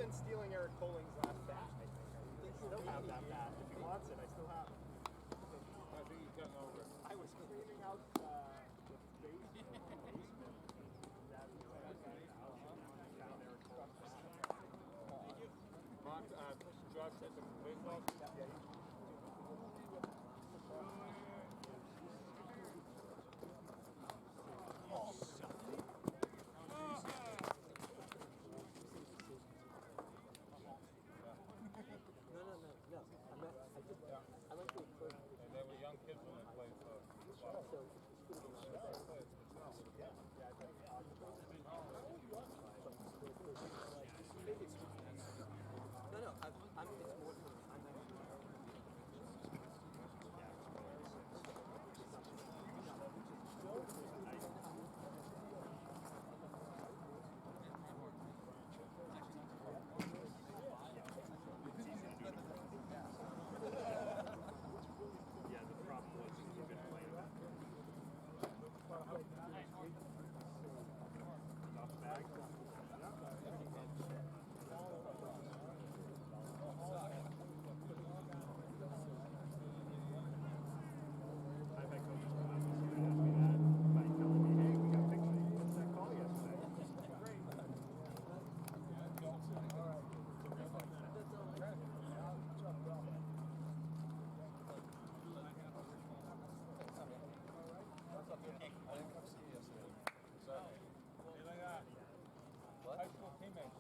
Stealing Eric Colling's last bat, I think. I still have that bat. If he wants it, I still have it. I think he's gotten over it. I was cleaning out the basement. Found Eric Colling's bat. Mark, Josh said some baseball. And they were young kids when they played, so. No, I'm it's more than High school teammates.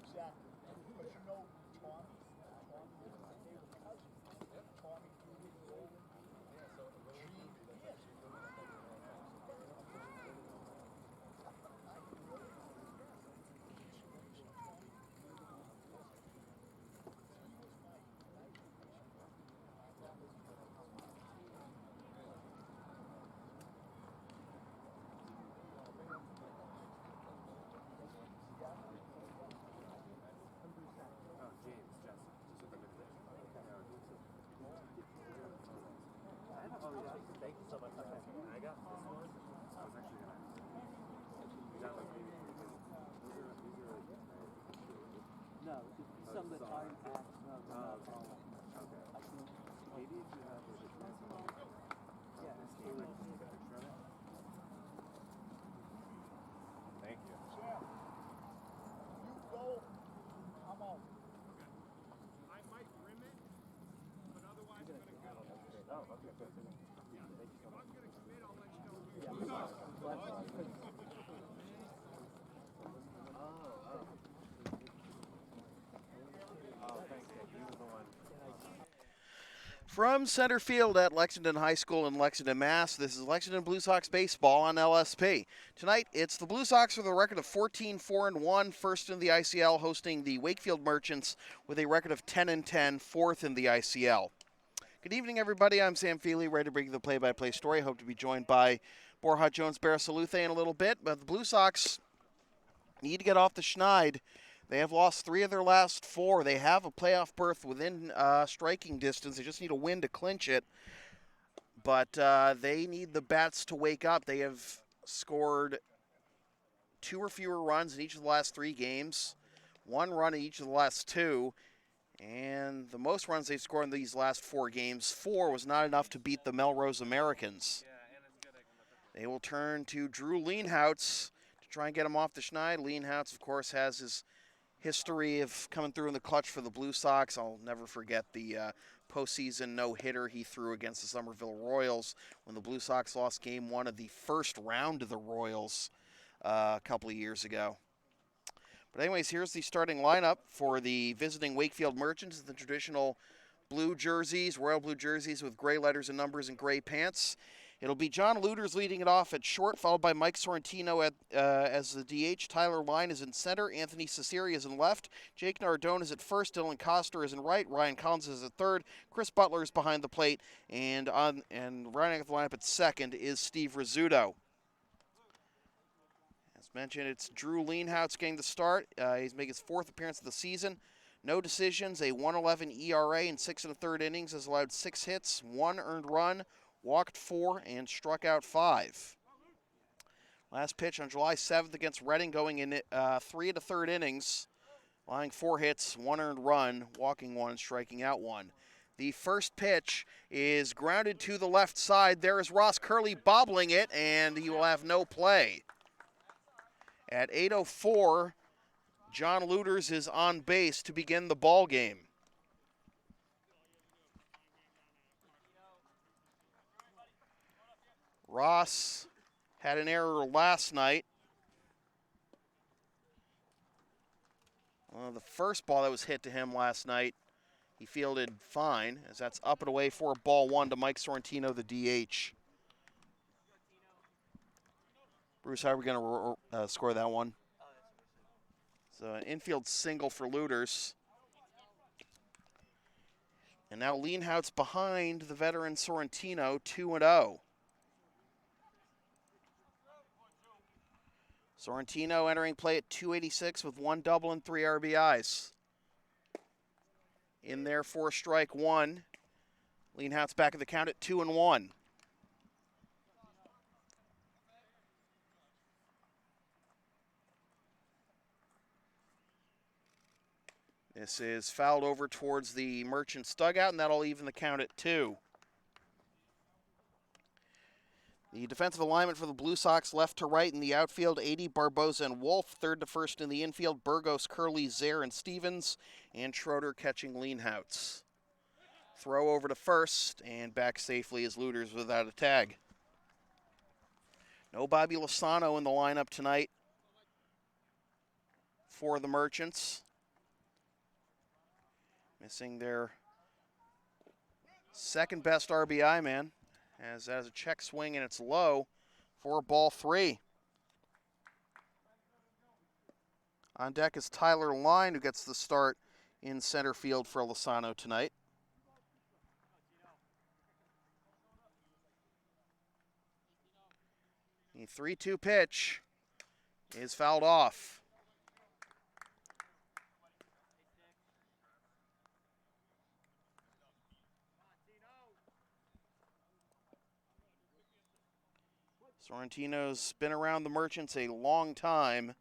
Exactly. But you know, Tommy was my favorite cousin. Tommy, 2 years old. Thank you so much. I got this one. I was actually gonna. No, some of the time packs. Okay. Maybe if you have yeah. Thank you. Sam, you go. I'm out. I might rim it, but otherwise I'm going to go. Oh, okay. If I'm going to commit, I'll let you know. Oh, thank you. He was the one. From center field at Lexington High School in Lexington, Mass., this is Lexington Blue Sox baseball on LSP. Tonight, it's the Blue Sox with a record of 14-4-1, first in the ICL, hosting the Wakefield Merchants with a record of 10-10, fourth in the ICL. Good evening, everybody. I'm Sam Feely, ready to bring you the play-by-play story. Hope to be joined by Borja Jones Barasaluthe in a little bit, but the Blue Sox need to get off the schneid They have lost 3 of their last 4. They have a playoff berth within striking distance. They just need a win to clinch it. But they need the bats to wake up. They have scored 2 or fewer runs in each of the last 3 games, 1 run in each of the last 2, and the most runs they've scored in these last 4 games, 4, was not enough to beat the Melrose Americans. They will turn to Drew Leanhouts to try and get him off the schneid. Leanhouts, of course, has his history of coming through in the clutch for the Blue Sox. I'll never forget the postseason no-hitter he threw against the Somerville Royals when the Blue Sox lost Game 1 of the first round to the Royals a couple of years ago. But anyways, here's the starting lineup for the visiting Wakefield Merchants. The traditional blue jerseys, royal blue jerseys with gray letters and numbers and gray pants. It'll be John Luders leading it off at short, followed by Mike Sorrentino as the DH. Tyler Line is in center. Anthony Cesari is in left. Jake Nardone is at first. Dylan Coster is in right. Ryan Collins is at third. Chris Butler is behind the plate. And running the lineup at second is Steve Rizzuto. As mentioned, it's Drew Leanhouts getting the start. He's making his 4th appearance of the season. No decisions, a 1.11 ERA in 6 1/3 innings, has allowed 6 hits, 1 earned run, walked 4, and struck out 5. Last pitch on July 7th against Reading, going in 3 1/3 innings, allowing 4 hits, 1 earned run, walking 1, and striking out 1. The first pitch is grounded to the left side. There is Ross Curley bobbling it, and he will have no play. At 8:04, John Luders is on base to begin the ball game. Ross had an error last night. The first ball that was hit to him last night, he fielded fine, as that's up and away for ball 1 to Mike Sorrentino, the DH. Bruce, how are we going to score that one? So an infield single for Luders. And now Leanhouts behind the veteran Sorrentino, 2-0. Sorrentino entering play at 286 with 1 double and 3 RBIs. In there for strike 1. Leanhouts back at the count at 2-1. This is fouled over towards the Merchants dugout, and that'll even the count at 2. The defensive alignment for the Blue Sox, left to right in the outfield, 80, Barboza, and Wolf. Third to first in the infield, Burgos, Curley, Zare, and Stevens. And Schroeder catching Leanhouts. Throw over to first, and back safely is Luders without a tag. No Bobby Lozano in the lineup tonight for the Merchants. Missing their second best RBI man, as that is a check swing and it's low for ball 3. On deck is Tyler Line, who gets the start in center field for Lozano tonight. The 3-2 pitch is fouled off. Sorrentino's been around the Merchants a long time.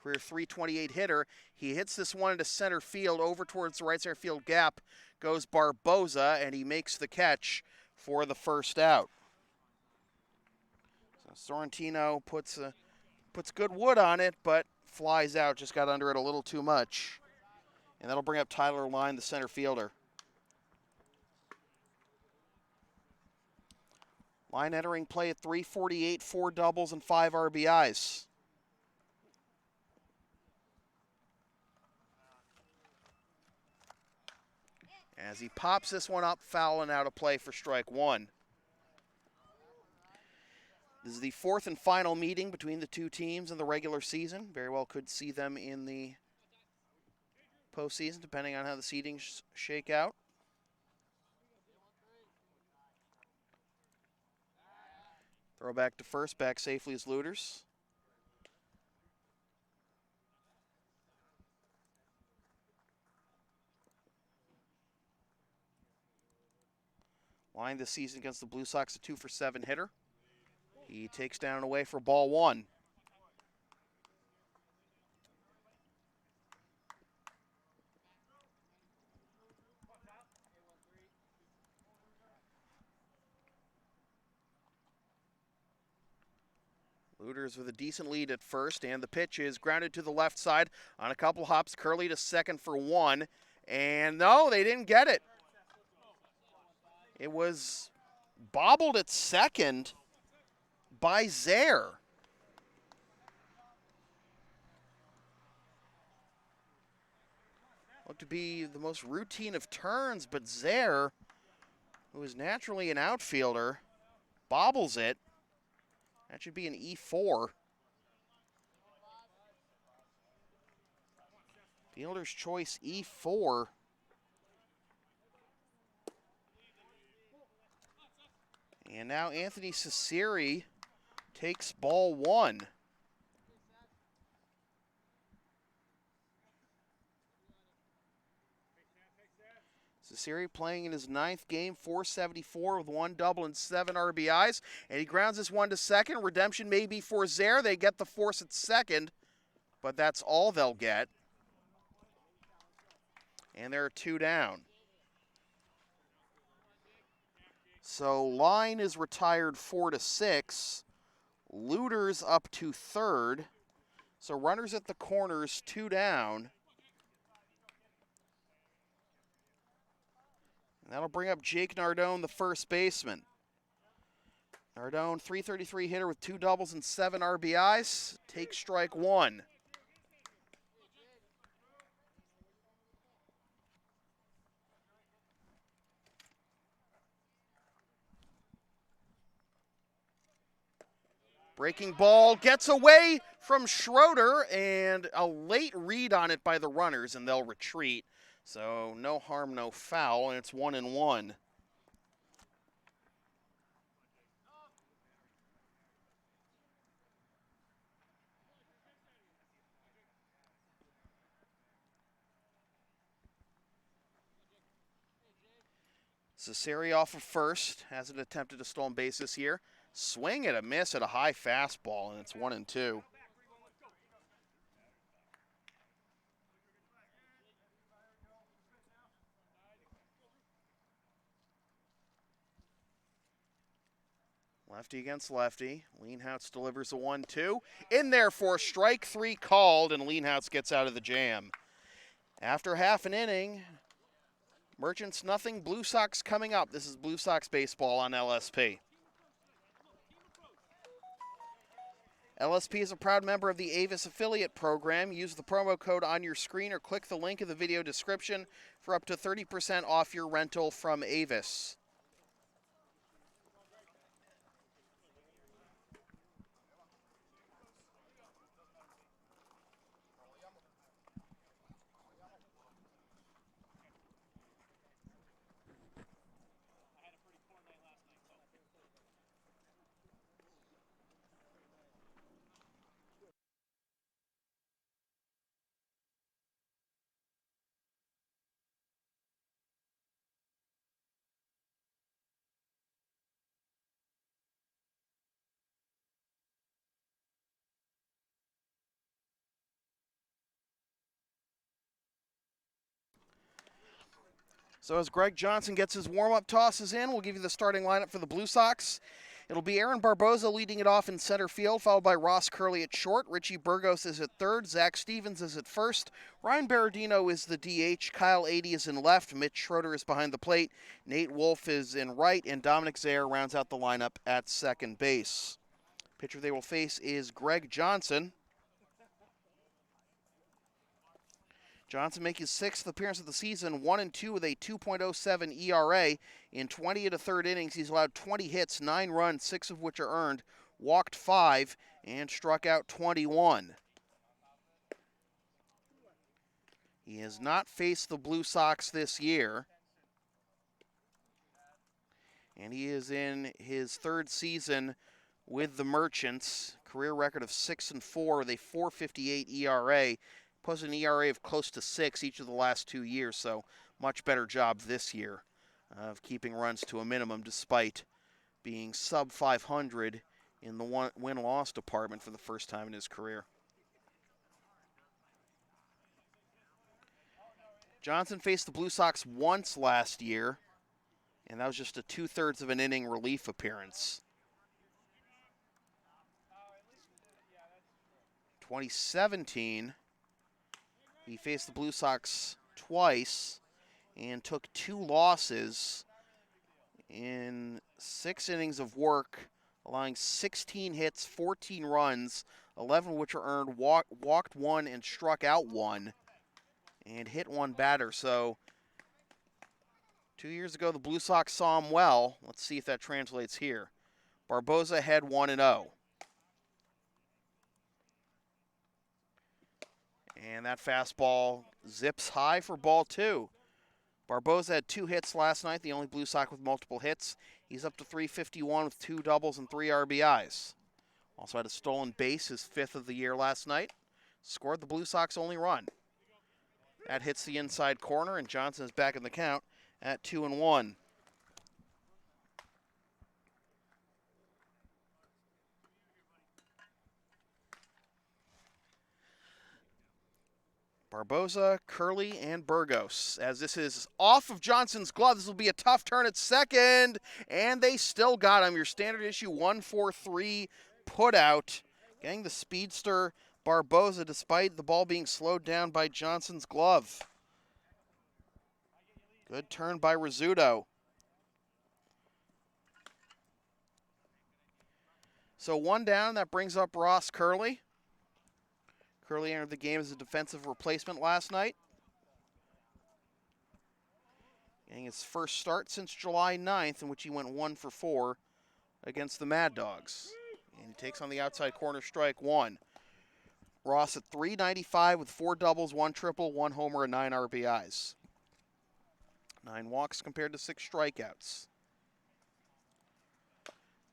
Career .328 hitter. He hits this one into center field, over towards the right center field gap. Goes Barboza, and he makes the catch for the first out. So Sorrentino puts good wood on it, but flies out. Just got under it a little too much. And that'll bring up Tyler Line, the center fielder. Line entering play at 348, 4 doubles and 5 RBIs. As he pops this one up, foul and out of play for strike 1. This is the 4th and final meeting between the two teams in the regular season. Very well could see them in the postseason, depending on how the seedings shake out. Throw back to first, back safely is Luders. Line this season against the Blue Sox, a 2-for-7 hitter. He takes down and away for ball one. Looters with a decent lead at first, and the pitch is grounded to the left side on a couple hops. Curley to second for one, and no, they didn't get it. It was bobbled at second by Zaire. Looked to be the most routine of turns, but Zaire, who is naturally an outfielder, bobbles it. That should be an E4. Fielder's choice E4. And now Anthony Cesari takes ball one. Cesari playing in his 9th game, 474 with 1 double and 7 RBIs. And he grounds this one to second. Redemption may be for Zaire. They get the force at second, but that's all they'll get. And there are 2 down. So Line is retired 4-6. Looters up to third. So runners at the corners, 2 down. And that'll bring up Jake Nardone, the first baseman. Nardone, .333 hitter with 2 doubles and 7 RBIs. Takes strike one. Breaking ball gets away from Schroeder, and a late read on it by the runners, and they'll retreat. So no harm, no foul, and it's 1-1. Cesari off of first, hasn't attempted a stolen base this year. Swing and a miss at a high fastball, and it's 1-2. Lefty against lefty. Leanhouse delivers a 1-2. In there for strike 3 called, and Leanhouse gets out of the jam. After half an inning, Merchants nothing, Blue Sox coming up. This is Blue Sox baseball on LSP. LSP is a proud member of the Avis affiliate program. Use the promo code on your screen or click the link in the video description for up to 30% off your rental from Avis. So as Greg Johnson gets his warm-up tosses in, we'll give you the starting lineup for the Blue Sox. It'll be Aaron Barboza leading it off in center field, followed by Ross Curley at short. Richie Burgos is at third. Zach Stevens is at first. Ryan Berardino is the DH. Kyle Adey is in left. Mitch Schroeder is behind the plate. Nate Wolf is in right. And Dominic Zaire rounds out the lineup at second base. Pitcher they will face is Greg Johnson. Johnson making his 6th appearance of the season, 1-2 with a 2.07 ERA. In 20 1/3 innings, he's allowed 20 hits, 9 runs, 6 of which are earned, walked 5, and struck out 21. He has not faced the Blue Sox this year, and he is in his 3rd season with the Merchants. Career record of 6-4 with a 4.58 ERA. Posted an ERA of close to 6 each of the last 2 years, so much better job this year. of keeping runs to a minimum despite being sub 500 in the win-loss department for the first time in his career. Johnson faced the Blue Sox once last year, and that was just a 2/3 of an inning relief appearance. 2017, he faced the Blue Sox twice and took 2 losses in 6 innings of work, allowing 16 hits, 14 runs, 11 of which were earned, walked 1 and struck out 1, and hit 1 batter. So 2 years ago, the Blue Sox saw him well. Let's see if that translates here. Barboza had 1-0. And that fastball zips high for ball 2. Barboza had 2 hits last night, the only Blue Sox with multiple hits. He's up to 351 with 2 doubles and 3 RBIs. Also had a stolen base, his 5th of the year last night. Scored the Blue Sox only run. That hits the inside corner, and Johnson is back in the count at 2-1. Barboza, Curley, and Burgos. As this is off of Johnson's glove, this will be a tough turn at second, and they still got him. Your standard issue 1-4-3 put out, getting the speedster Barboza despite the ball being slowed down by Johnson's glove. Good turn by Rizzuto. So 1 down, that brings up Ross Curley. Curley entered the game as a defensive replacement last night. Getting his first start since July 9th, in which he went 1-for-4 against the Mad Dogs. And he takes on the outside corner, strike 1. Ross at .395 with 4 doubles, 1 triple, 1 homer, and 9 RBIs. 9 walks compared to 6 strikeouts.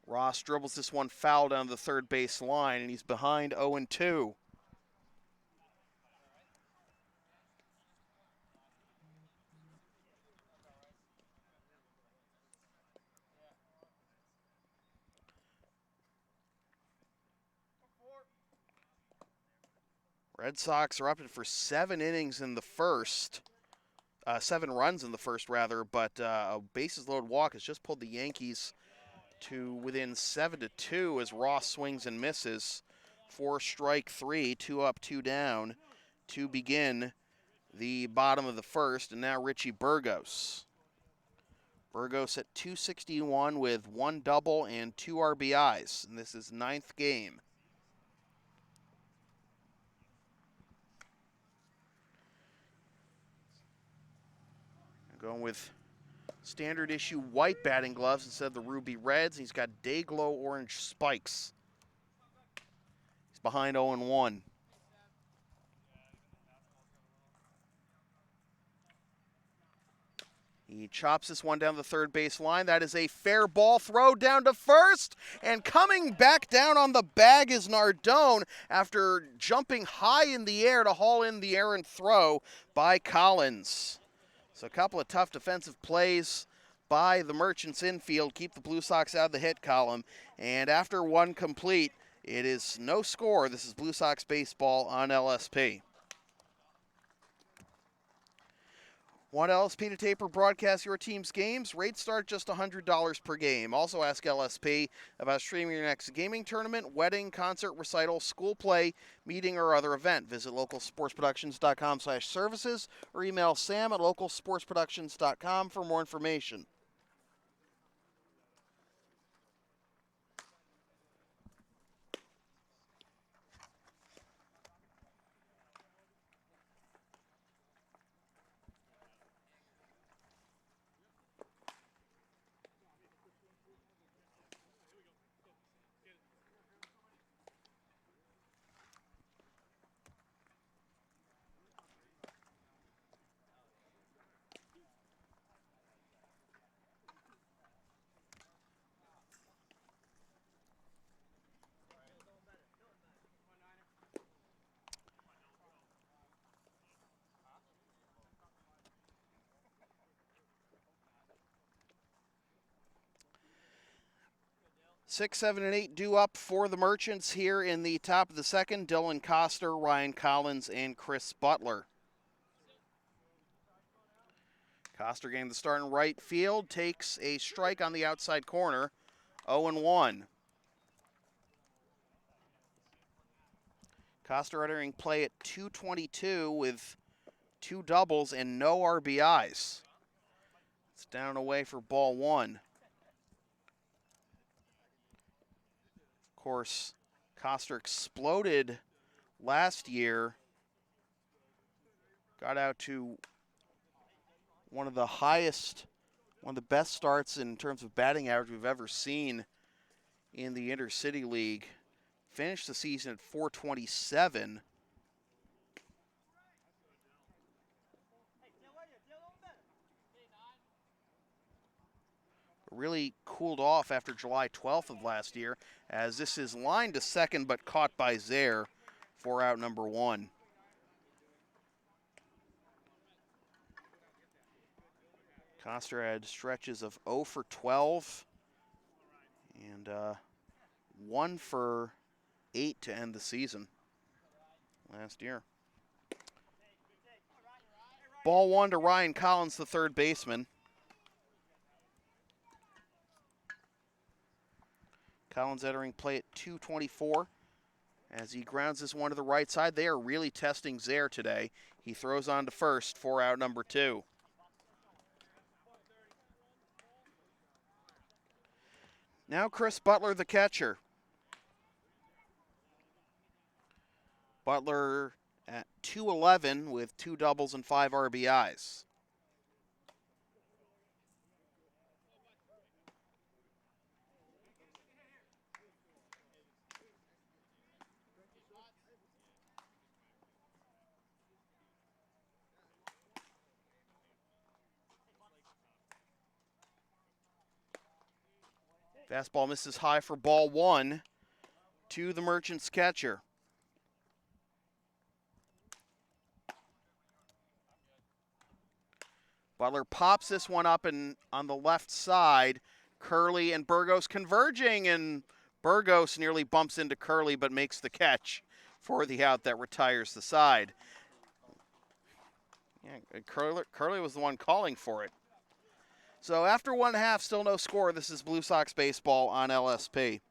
Ross dribbles this one foul down the third base line, and he's behind 0-2. Red Sox are up for 7 innings in the first. 7 runs in the first, rather, but a bases-loaded walk has just pulled the Yankees to within 7-2 as Ross swings and misses. 4 strike 3, 2 up, 2 down to begin the bottom of the first, and now Richie Burgos. Burgos at .261 with 1 double and 2 RBIs, and this is 9th game. Going with standard issue white batting gloves instead of the ruby reds. He's got day glow orange spikes. He's behind 0-1. He chops this one down the third base line. That is a fair ball throw down to first. And coming back down on the bag is Nardone after jumping high in the air to haul in the errant throw by Collins. So a couple of tough defensive plays by the Merchants infield, keep the Blue Sox out of the hit column. And after 1 complete, it is no score. This is Blue Sox baseball on LSP. Want LSP to tape or broadcast your team's games? Rates start just $100 per game. Also ask LSP about streaming your next gaming tournament, wedding, concert, recital, school play, meeting, or other event. Visit localsportsproductions.com/services or email sam@localsportsproductions.com for more information. 6, 7, and 8 due up for the Merchants here in the top of the second. Dylan Coster, Ryan Collins, and Chris Butler. Coster getting the start in right field, takes a strike on the outside corner, 0-1. Coster entering play at .222 with 2 doubles and no RBIs. It's down and away for ball 1. Of course, Coster exploded last year. Got out to one of the best starts in terms of batting average we've ever seen in the Intercity League. Finished the season at .427. Really cooled off after July 12th of last year, as this is lined to second but caught by Zaire for out number 1. Coster had stretches of 0 for 12 and 1 for 8 to end the season last year. Ball 1 to Ryan Collins, the third baseman. Collins entering play at .224 as he grounds this one to the right side. They are really testing Zaire today. He throws on to first for out number 2. Now Chris Butler, the catcher. Butler at .211 with 2 doubles and 5 RBIs. Fastball misses high for ball 1 to the Merchants catcher. Butler pops this one up and on the left side. Curley and Burgos converging, and Burgos nearly bumps into Curley but makes the catch for the out that retires the side. Yeah, Curley was the one calling for it. So after 1.5, still no score. This is Blue Sox baseball on LSP.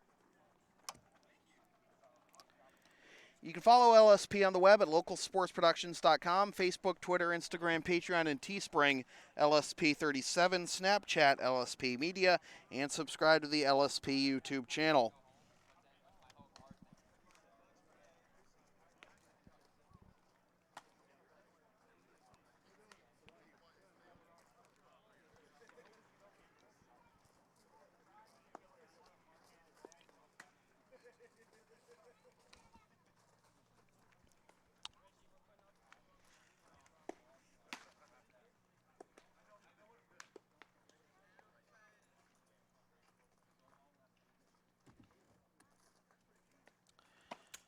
You can follow LSP on the web at localsportsproductions.com, Facebook, Twitter, Instagram, Patreon, and Teespring, LSP37, Snapchat, LSP Media, and subscribe to the LSP YouTube channel.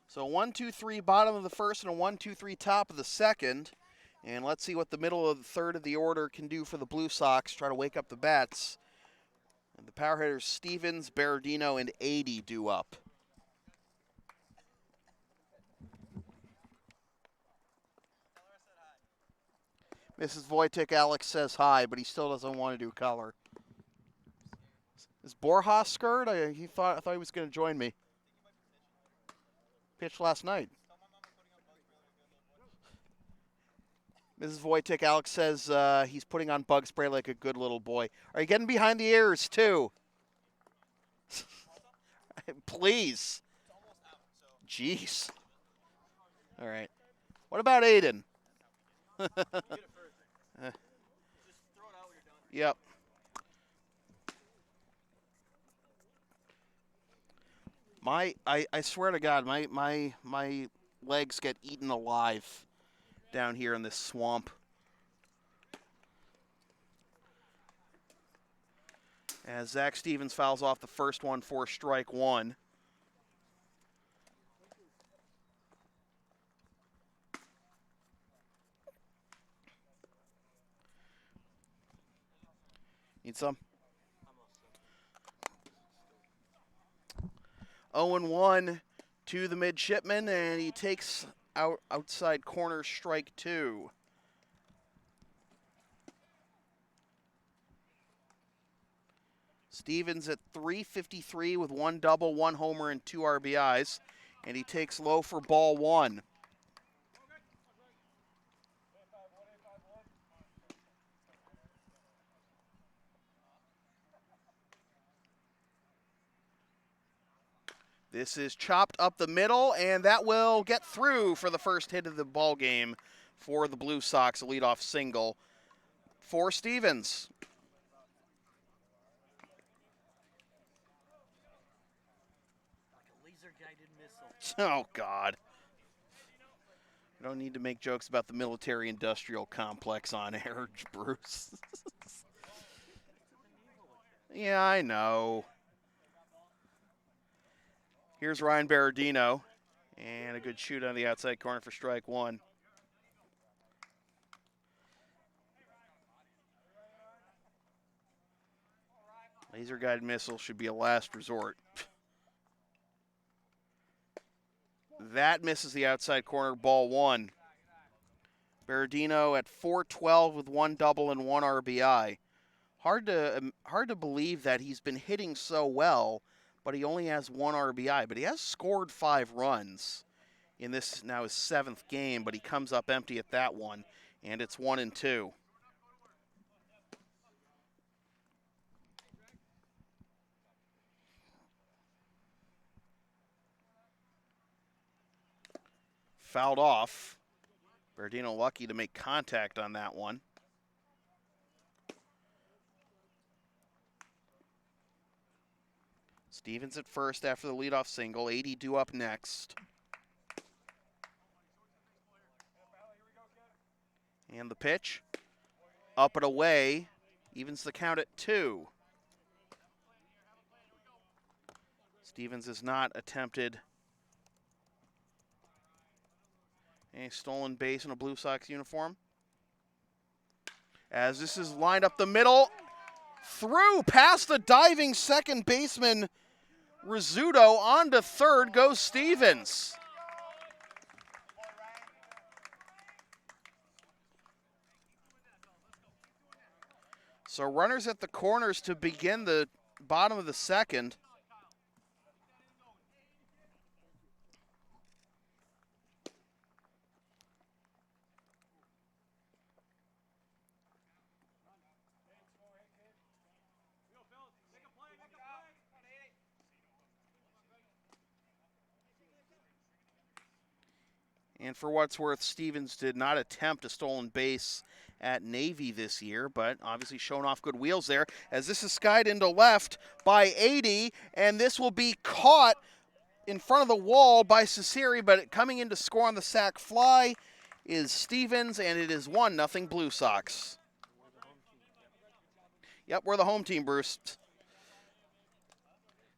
So 1-2-3 bottom of the first and a 1-2-3 top of the second. And let's see what the middle of the third of the order can do for the Blue Sox. Try to wake up the bats. And the power hitters Stevens, Berardino, and 80 due up. Mrs. Wojtek, Alex says hi, but he still doesn't want to do color. Is Borja scared? I thought he was going to join me. Pitched last night. Mrs. Wojtek, Alex says he's putting on bug spray like a good little boy. Are you getting behind the ears, too? Please. Jeez. All right. What about Aiden? Yep. I swear to God, my legs get eaten alive down here in this swamp. As Zach Stevens fouls off the first one for strike 1. Need some? 0-1 to the midshipman, and he takes outside corner strike 2. Stevens at .353 with 1 double, 1 homer, and 2 RBIs, and he takes low for ball 1. This is chopped up the middle, and that will get through for the first hit of the ball game for the Blue Sox, a leadoff single for Stevens. Oh, God. We don't need to make jokes about the military-industrial complex on air, Bruce. Yeah, I know. Here's Ryan Berardino, and a good shoot on the outside corner for strike 1. Laser-guided missile should be a last resort. That misses the outside corner, ball 1. Berardino at .412 with 1 double and 1 RBI. Hard to believe that he's been hitting so well, but he only has 1 RBI. But he has scored 5 runs in this now his 7th game, but he comes up empty at that one, and it's 1-2. Fouled off. Berardino lucky to make contact on that one. Stevens at first after the leadoff single. 80 due up next. And the pitch. Up and away. Evens the count at 2. Stevens has not attempted a stolen base in a Blue Sox uniform. As this is lined up the middle. Through past the diving second baseman Rizzuto, on to third goes Stevens. So runners at the corners to begin the bottom of the second. And for what's worth, Stevens did not attempt a stolen base at Navy this year, but obviously showing off good wheels there, as this is skied into left by 80, and this will be caught in front of the wall by Cesari, but coming in to score on the sac fly is Stevens, and it is 1-0 Blue Sox. Yep, we're the home team, Bruce.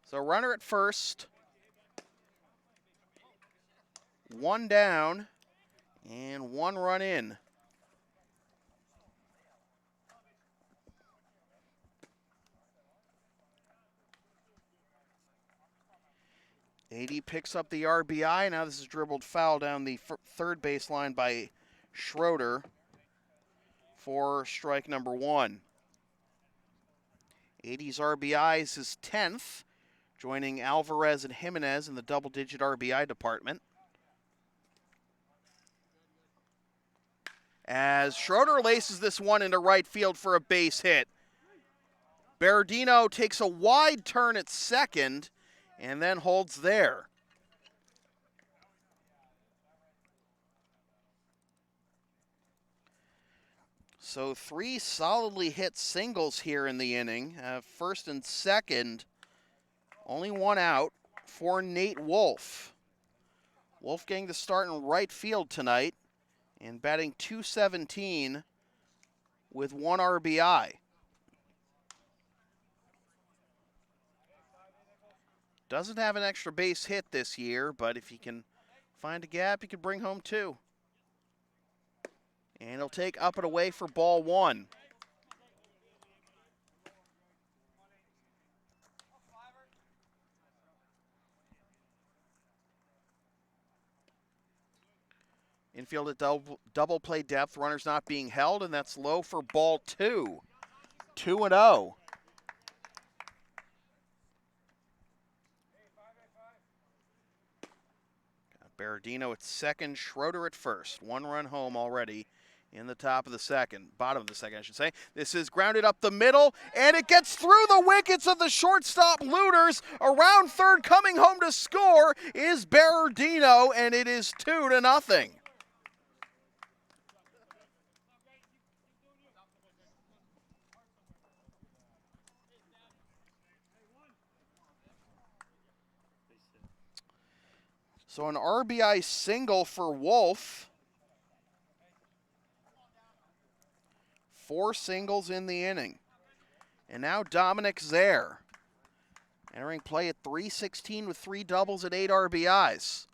So runner at first. 1 down and 1 run in. AD picks up the RBI. Now this is dribbled foul down the third baseline by Schroeder for strike number 1. AD's RBI is his 10th, joining Alvarez and Jimenez in the double-digit RBI department. As Schroeder laces this one into right field for a base hit. Berardino takes a wide turn at second and then holds there. So 3 solidly hit singles here in the inning. First and second, only 1 out for Nate Wolf. Wolf getting the start in right field tonight, and batting .217 with 1 RBI. Doesn't have an extra base hit this year, but if he can find a gap, he could bring home 2. And he'll take up and away for ball 1. Infield at double play depth, runners not being held, and that's low for ball 2. 2-0. Berardino at second, Schroeder at first. 1 run home already in the bottom of the second, I should say. This is grounded up the middle, and it gets through the wickets of the shortstop Looters. Around third, coming home to score is Berardino, and it is 2-0. So an RBI single for Wolf. 4 singles in the inning. And now Dominic Zaire entering play at .316 with 3 doubles and 8 RBIs.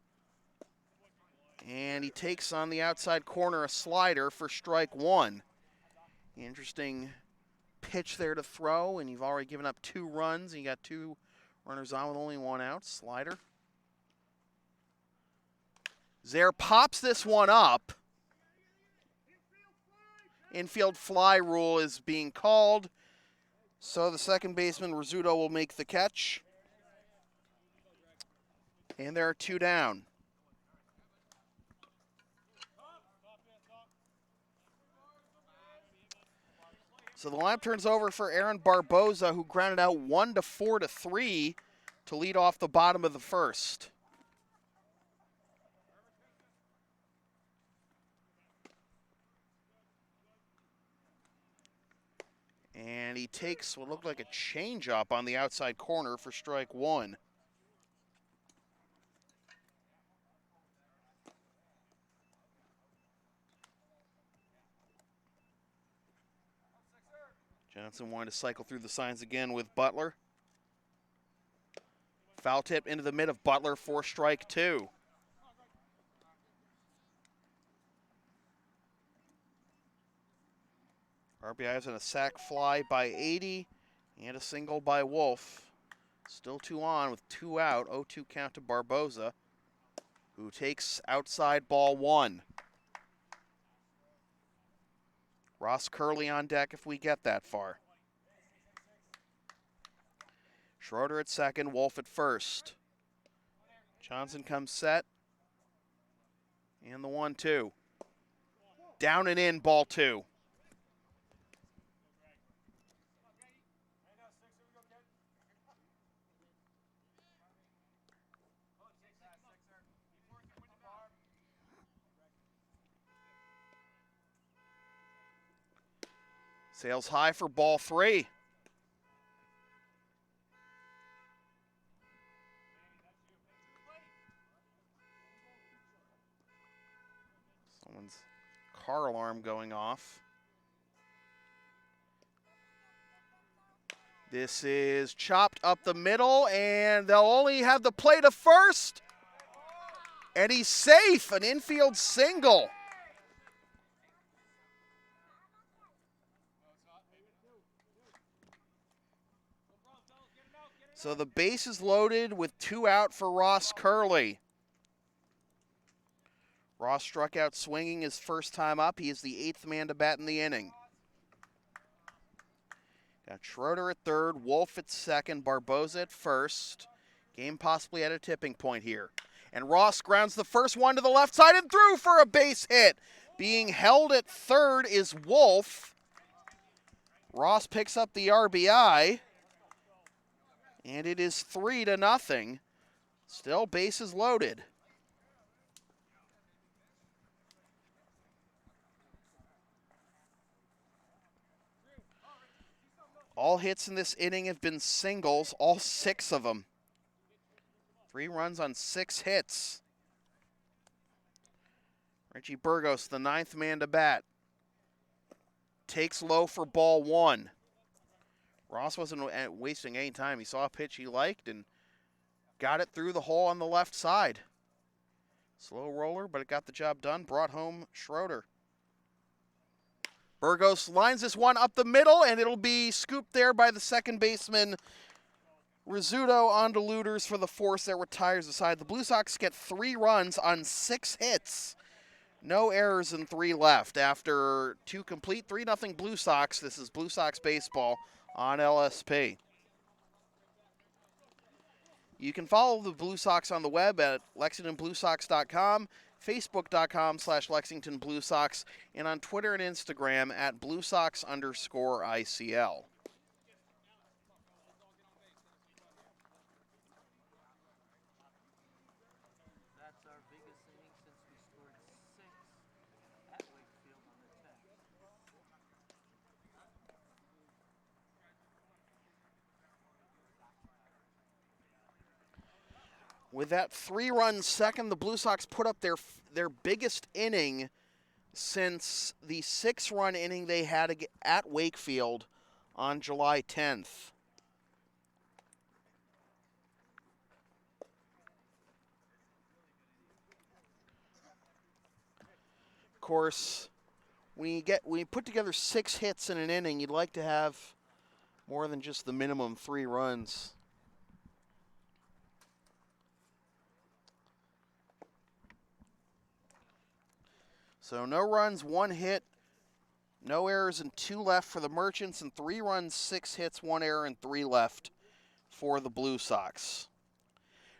And he takes on the outside corner a slider for strike 1. Interesting pitch there to throw, and you've already given up 2 runs. And you got 2 runners on with only 1 out. Slider. Zaire pops this one up. Infield fly rule is being called. So the second baseman, Rizzuto, will make the catch. And there are 2 down. So the lineup turns over for Aaron Barboza, who grounded out 1 to 4 to 3 to lead off the bottom of the first. And he takes what looked like a changeup on the outside corner for strike 1. Johnson wanted to cycle through the signs again with Butler. Foul tip into the mid of Butler for strike 2. RBIs and a sac fly by 80 and a single by Wolf. Still 2 on with 2 out. 0-2 count to Barboza, who takes outside ball 1. Ross Curley on deck if we get that far. Schroeder at second, Wolf at first. Johnson comes set. And the 1-2. Down and in, ball 2. Sails high for ball 3. Someone's car alarm going off. This is chopped up the middle, and they'll only have the play to first. And he's safe, an infield single. So the base is loaded with 2 out for Ross Curley. Ross struck out swinging his first time up. He is the 8th man to bat in the inning. Got Schroeder at third, Wolf at second, Barboza at first. Game possibly at a tipping point here. And Ross grounds the first one to the left side and through for a base hit. Being held at third is Wolf. Ross picks up the RBI. And it is 3-0. Still bases loaded. All hits in this inning have been singles, all 6 of them. 3 runs on 6 hits. Richie Burgos, the 9th man to bat. Takes low for ball 1. Ross wasn't wasting any time. He saw a pitch he liked and got it through the hole on the left side. Slow roller, but it got the job done. Brought home Schroeder. Burgos lines this one up the middle, and it'll be scooped there by the second baseman, Rizzuto, onto Looters for the force that retires the side. The Blue Sox get 3 runs on 6 hits No errors and 3 left. After 2 complete, 3-0 Blue Sox. This is Blue Sox baseball on LSP. You can follow the Blue Sox on the web at LexingtonBlueSox.com, Facebook.com/Lexington Blue Sox, and on Twitter and Instagram at BlueSox_ICL. That's our biggest inning since we scored 6 at Wakefield on the 10th. With that 3-run second, the Blue Sox put up their biggest inning since the 6-run inning they had at Wakefield on July 10th. Of course, when you put together 6 hits in an inning, you'd like to have more than just the minimum 3 runs. So no runs, 1 hit, no errors, and 2 left for the Merchants, and 3 runs, 6 hits, 1 error, and 3 left for the Blue Sox.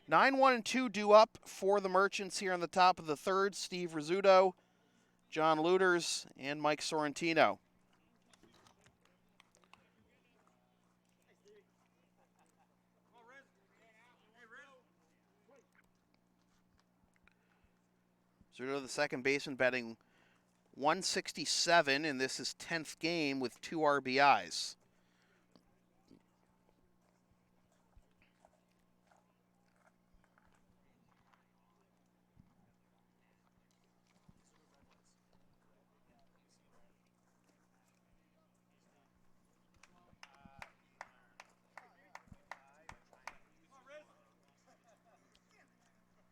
9-1-2 due up for the Merchants here on the top of the 3rd. Steve Rizzuto, John Luters, and Mike Sorrentino. Rizzuto, the second baseman, batting .167 in this is 10th game with 2 RBIs.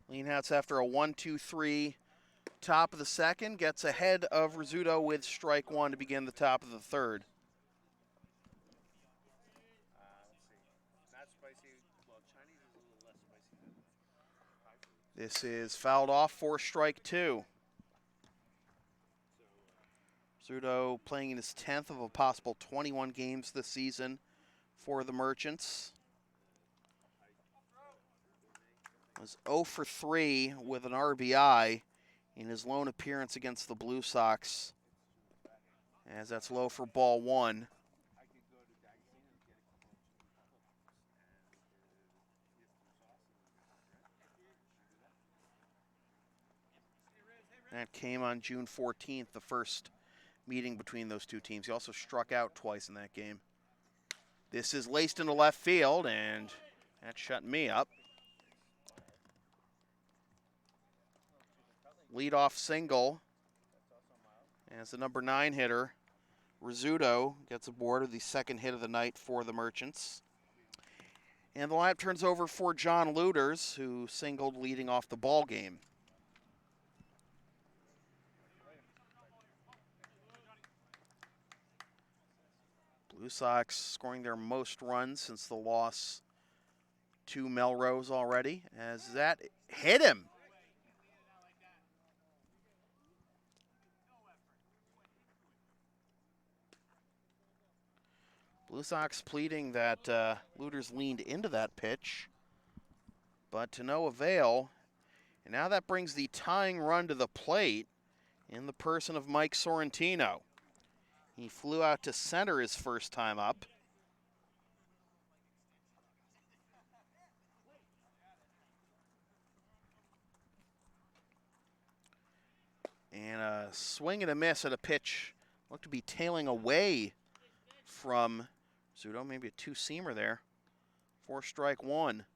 Leanhouse, after a 1-2-3 top of the second, gets ahead of Rizzuto with strike 1 to begin the top of the 3rd. Not spicy. Well, Chinese is a little less spicy than This is fouled off for strike 2. Rizzuto playing in his 10th of a possible 21 games this season for the Merchants. Was 0 for 3 with an RBI in his lone appearance against the Blue Sox, as that's low for ball 1. That came on June 14th, the first meeting between those two teams. He also struck out twice in that game. This is laced into left field, and that shut me up. Leadoff single as the number 9 hitter, Rizzuto, gets aboard with the second hit of the night for the Merchants. And the lineup turns over for John Luters, who singled leading off the ball game. Blue Sox scoring their most runs since the loss to Melrose already, as that hit him. Blue Sox pleading that Luters leaned into that pitch, but to no avail. And now that brings the tying run to the plate in the person of Mike Sorrentino. He flew out to center his first time up. And a swing and a miss at a pitch looked to be tailing away from Rizzuto, maybe a 2-seamer there. 4 strike 1.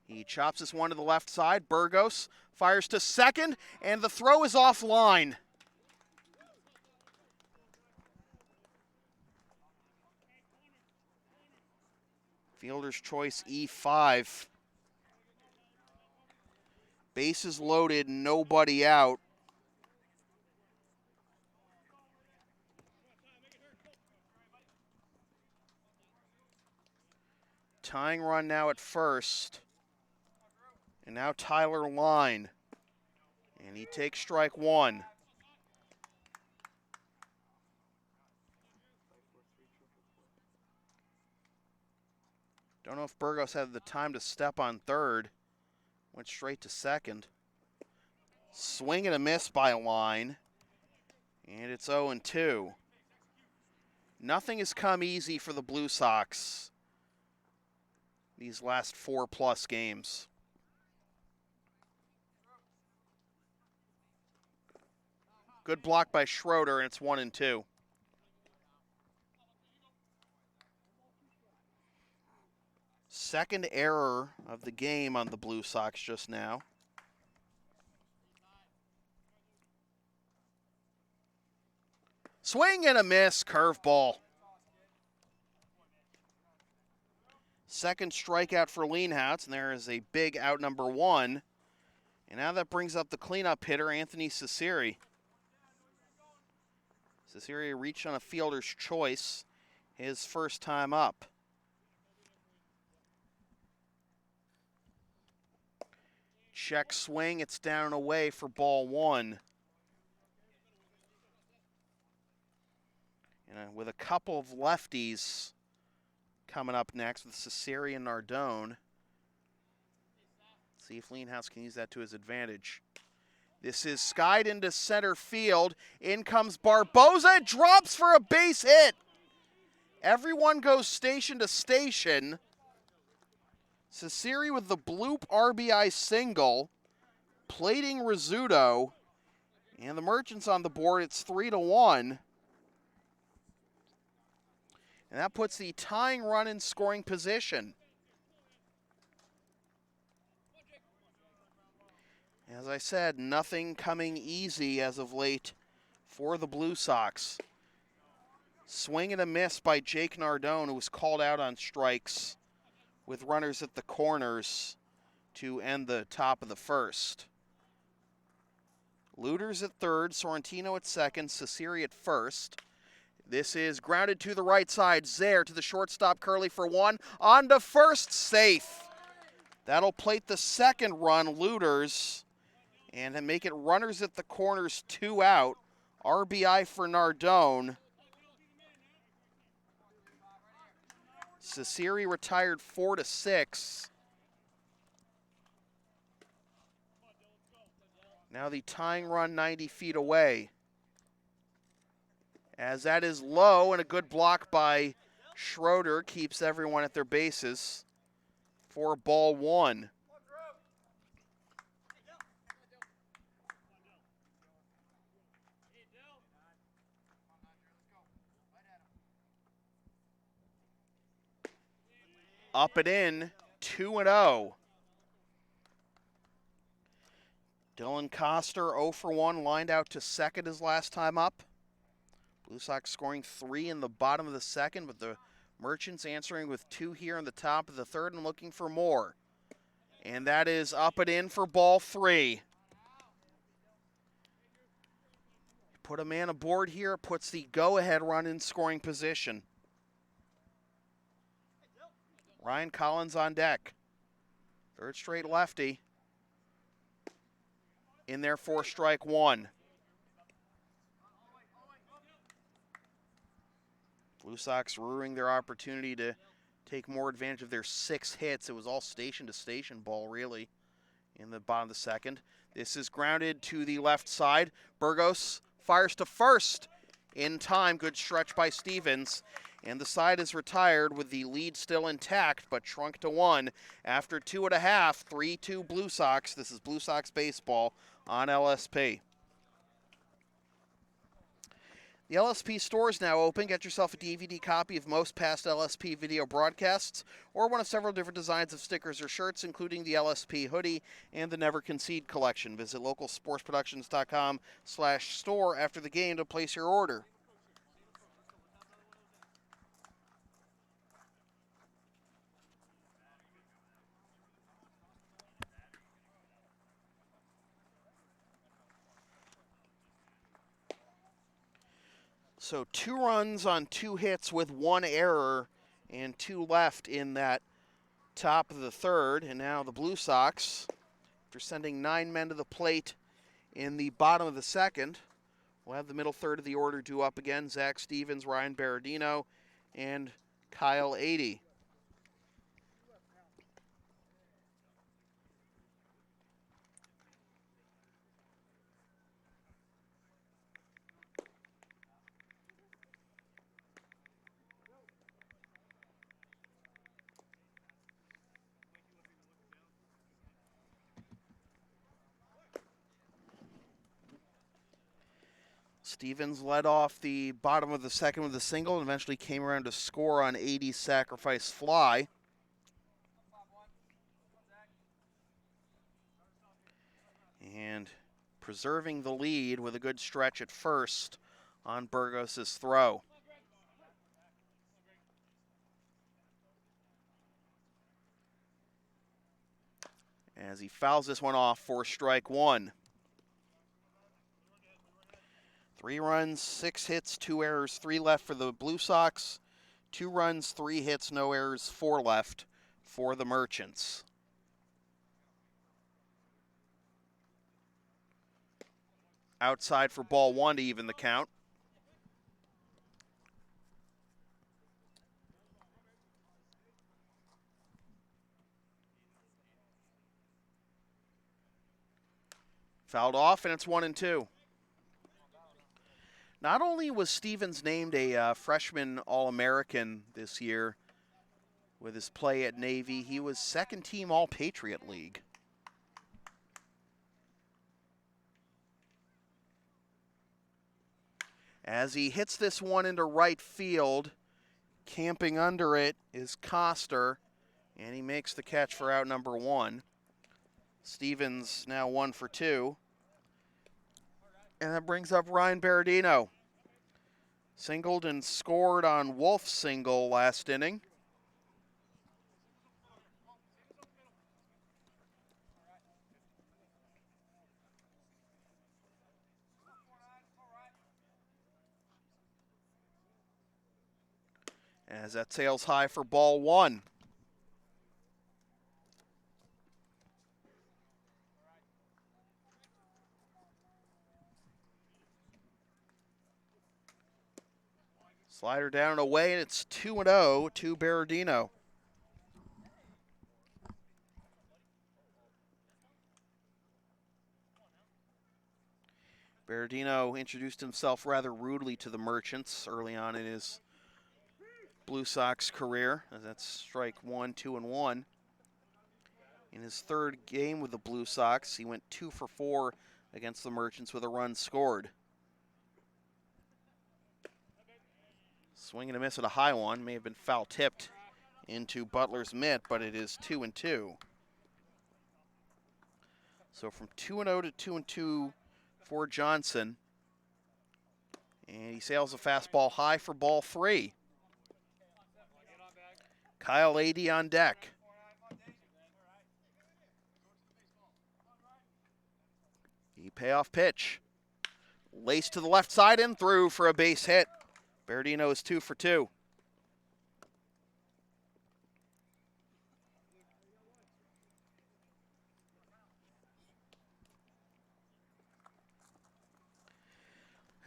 He chops this one to the left side. Burgos fires to second, and the throw is offline. Fielder's choice E5. Bases loaded, nobody out. tying run now at first. And now Tyler Line. And he takes strike one. Don't know if Burgos had the time to step on third. Went straight to second. Swing and a miss by Line. And it's 0-2. Nothing has come easy for the Blue Sox these last 4+ games. Good block by Schroeder, and it's 1-2. Second error of the game on the Blue Sox just now. Swing and a miss, curveball. Second strikeout for Leanhouts, and there is a big out number 1. And now that brings up the cleanup hitter, Anthony Cesari. Cesari reached on a fielder's choice, his first time up. Check swing, it's down and away for ball 1. And with a couple of lefties coming up next with Cesari and Nardone. See if Leanhouse can use that to his advantage. This is skied into center field. In comes Barboza, drops for a base hit. Everyone goes station to station. Cesari with the bloop RBI single, plating Rizzuto, and the Merchants on the board. It's 3-1. And that puts the tying run in scoring position. As I said, nothing coming easy as of late for the Blue Sox. Swing and a miss by Jake Nardone, who was called out on strikes with runners at the corners to end the top of the first. Looters at third, Sorrentino at second, Cesari at first. This is grounded to the right side. Zaire to the shortstop, Curley for 1. On to first, safe. That'll plate the second run, Looters, and then make it runners at the corners, 2 out. RBI for Nardone. Cesari retired 4-6. Now the tying run 90 feet away. As that is low, and a good block by Schroeder keeps everyone at their bases for ball 1. Up and in, 2-0. Dylan Coster, 0 for 1, lined out to second his last time up. Blue Sox scoring 3 in the bottom of the second, but the Merchants answering with 2 here in the top of the third and looking for more. And that is up and in for ball 3. Put a man aboard here, puts the go-ahead run in scoring position. Ryan Collins on deck. Third straight lefty. In there for strike 1. Blue Sox ruining their opportunity to take more advantage of their 6 hits. It was all station-to-station ball, really, in the bottom of the second. This is grounded to the left side. Burgos fires to first in time. Good stretch by Stevens. And the side is retired with the lead still intact, but shrunk to 1 after 2.5. 3-2 Blue Sox. This is Blue Sox baseball on LSP. The LSP store is now open. Get yourself a DVD copy of most past LSP video broadcasts or one of several different designs of stickers or shirts, including the LSP hoodie and the Never Concede Collection. Visit localsportsproductions.com/store after the game to place your order. So 2 runs on 2 hits with 1 error and 2 left in that top of the third, and now the Blue Sox, after sending 9 men to the plate in the bottom of the second, will have the middle third of the order due up again. Zach Stevens, Ryan Berardino, and Kyle Adey. Stevens led off the bottom of the second with a single and eventually came around to score on Adey's sacrifice fly. And preserving the lead with a good stretch at first on Burgos' throw. As he fouls this one off for strike one. 3 runs, 6 hits, 2 errors, 3 left for the Blue Sox. 2 runs, 3 hits, no errors, 4 left for the Merchants. Outside for ball 1 to even the count. Fouled off, and it's 1-2. Not only was Stevens named a freshman All-American this year with his play at Navy, he was second-team All-Patriot League. As he hits this one into right field, camping under it is Coster, and he makes the catch for out number 1. Stevens now 1 for 2. And that brings up Ryan Berardino. Singled and scored on Wolf's single last inning. As that sails high for ball 1. Slider down and away, and it's 2-0 to Berardino. Berardino introduced himself rather rudely to the Merchants early on in his Blue Sox career. That's strike 1, 2-1. In his third game with the Blue Sox, he went 2 for 4 against the Merchants with a run scored. Swing and a miss at a high one. May have been foul tipped into Butler's mitt, but it is 2-2. So from 2-0 to 2-2 for Johnson. And he sails a fastball high for ball 3. Kyle Adey on deck. The payoff pitch. Laced to the left side and through for a base hit. Berardino is 2 for 2.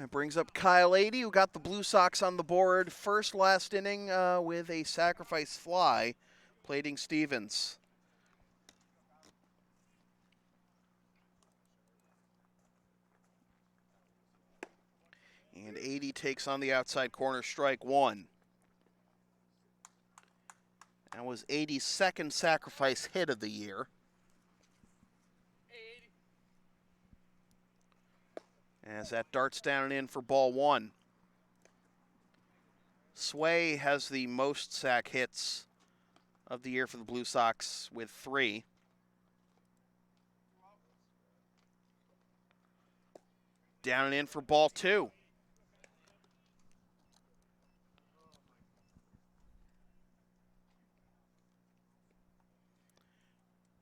That brings up Kyle Adey, who got the Blue Sox on the board first last inning with a sacrifice fly, plating Stevens. And Adey takes on the outside corner, strike 1. That was Adey's second sacrifice hit of the year. As that darts down and in for ball 1. Sway has the most sack hits of the year for the Blue Sox with 3. Down and in for ball 2.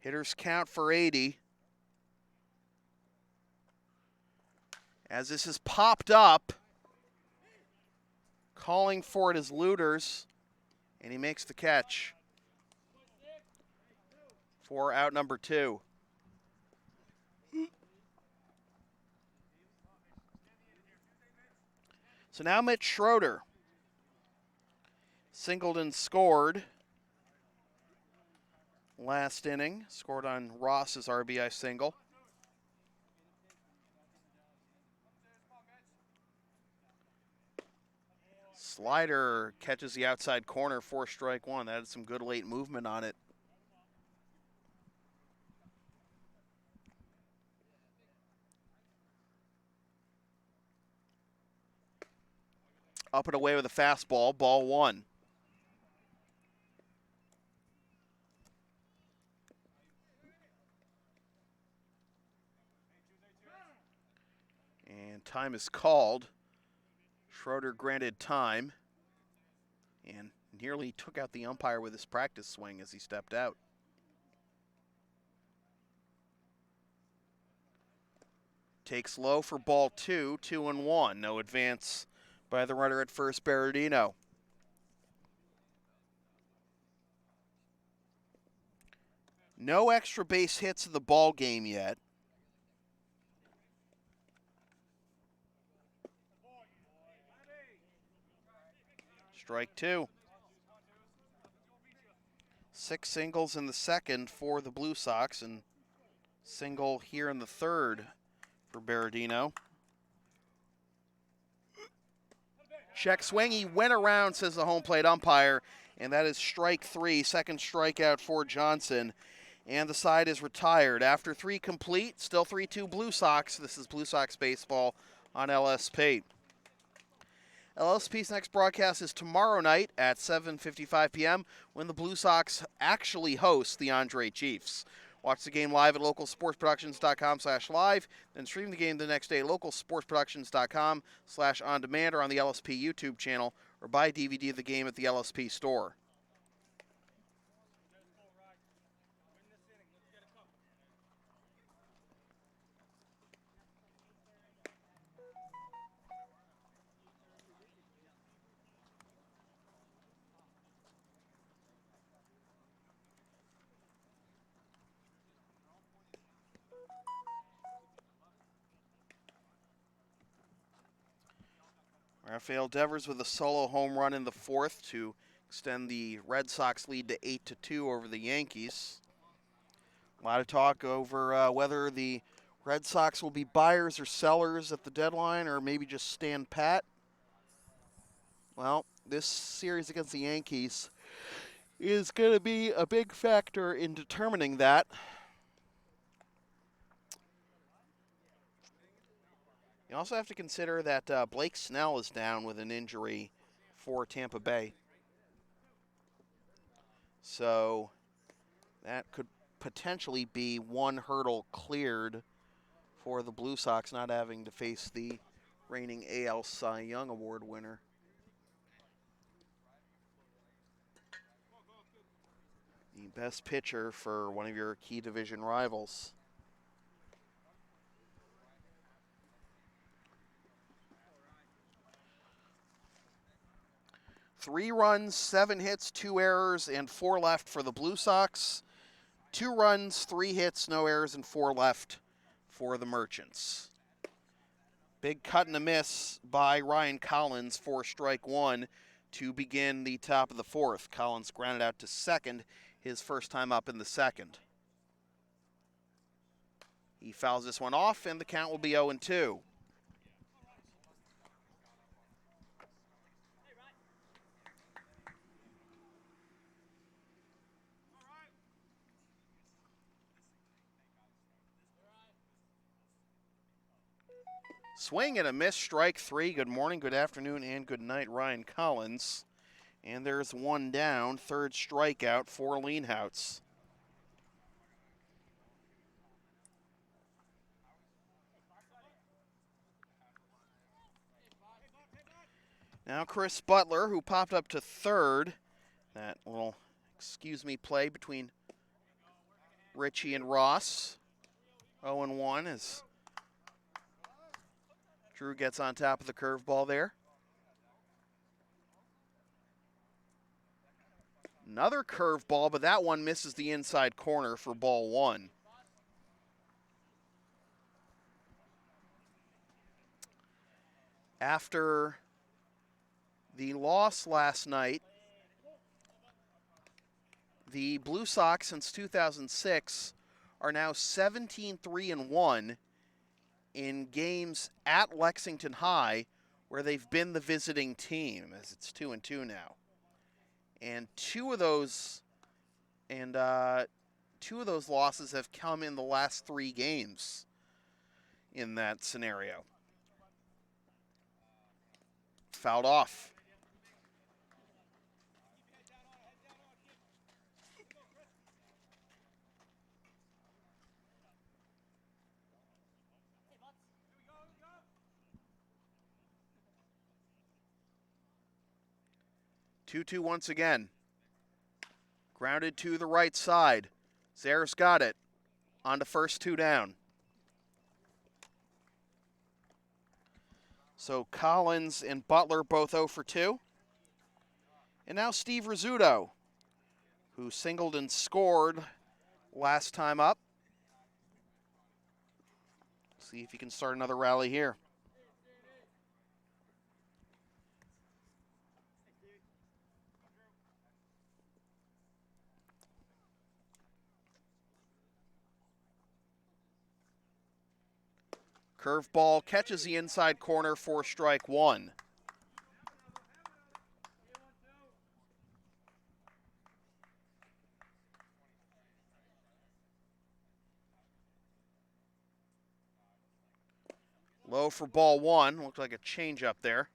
Hitters count for Adey. As this is popped up, calling for it is Looters, and he makes the catch. for out number 2. So now Mitch Schroeder singled and scored last inning, scored on Ross's RBI single. Slider catches the outside corner for strike 1. That had some good late movement on it. Up and away with a fastball, ball 1. And time is called. Schroeder granted time and nearly took out the umpire with his practice swing as he stepped out. Takes low for ball 2, 2-1. No advance by the runner at first, Berardino. No extra base hits in the ball game yet. Strike 2. 6 singles in the second for the Blue Sox and single here in the third for Berardino. Check swing, he went around, says the home plate umpire, and that is strike 3, second strikeout for Johnson. And the side is retired. After 3 complete, still 3-2 Blue Sox. This is Blue Sox baseball on LSP. LSP's next broadcast is tomorrow night at 7:55 p.m. when the Blue Sox actually host the Andre Chiefs. Watch the game live at localsportsproductions.com/live, then stream the game the next day at localsportsproductions.com/on-demand or on the LSP YouTube channel, or buy DVD of the game at the LSP store. Rafael Devers with a solo home run in the 4th to extend the Red Sox lead to 8-2 over the Yankees. A lot of talk over whether the Red Sox will be buyers or sellers at the deadline, or maybe just stand pat. Well, this series against the Yankees is going to be a big factor in determining that. You also have to consider that Blake Snell is down with an injury for Tampa Bay. So that could potentially be one hurdle cleared for the Blue Sox, not having to face the reigning AL Cy Young Award winner. The best pitcher for one of your key division rivals. 3 runs, 7 hits, 2 errors, and 4 left for the Blue Sox. 2 runs, 3 hits, no errors, and 4 left for the Merchants. Big cut and a miss by Ryan Collins for strike 1 to begin the top of the 4th. Collins grounded out to second, his first time up in the 2nd. He fouls this one off, and the count will be 0-2. Swing and a miss, strike 3. Good morning, good afternoon, and good night, Ryan Collins. And there's one down, 3rd strikeout for Leanhouts. Now Chris Butler, who popped up to 3rd. That little excuse me play between Richie and Ross. 0-1 as Drew gets on top of the curveball there. Another curveball, but that one misses the inside corner for ball one. After the loss last night, the Blue Sox since 2006 are now 17-3-1 in games at Lexington High, where they've been the visiting team, as it's 2-2 now. And two of those losses have come in the last 3 games in that scenario. Fouled off. Two once again. Grounded to the right side. Zare's got it. On to first, 2 down. So Collins and Butler both 0 for 2. And now Steve Rizzuto, who singled and scored last time up. See if he can start another rally here. Curveball catches the inside corner for strike 1. Low for ball 1. Looked like a changeup there.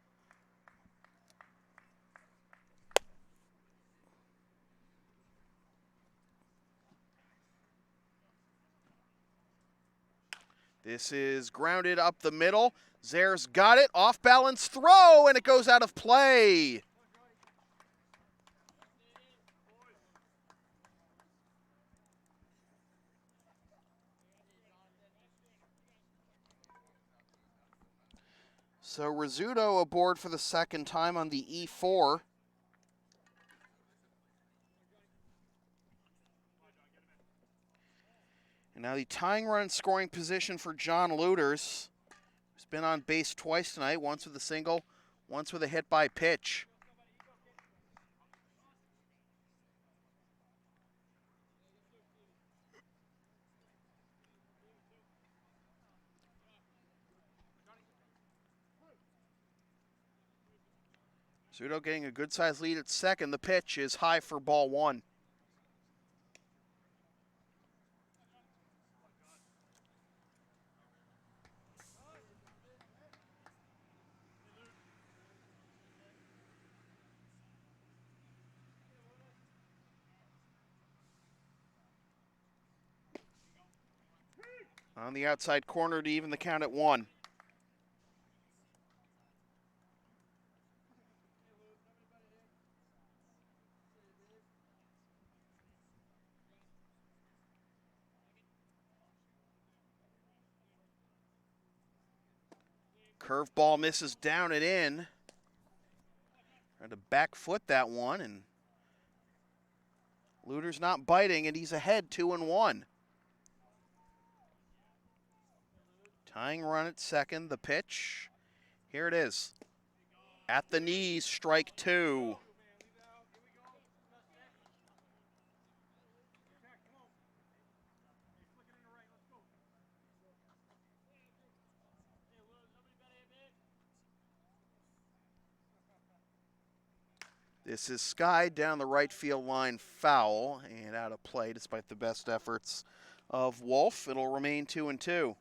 This is grounded up the middle. Zare's got it. Off balance throw, and it goes out of play. So Rizzuto aboard for the second time on the E4. And now the tying run scoring position for John Luters, who's been on base twice tonight, once with a single, once with a hit by pitch. Rizzuto getting a good-sized lead at second. The pitch is high for ball 1. On the outside corner to even the count at 1. Curveball misses down and in. Tried to back foot that one, and Luter's not biting, and he's ahead 2-1. Tying run at second, the pitch. Here it is. At the knees, strike 2. This is skied down the right field line, foul, and out of play despite the best efforts of Wolf. It'll remain 2-2.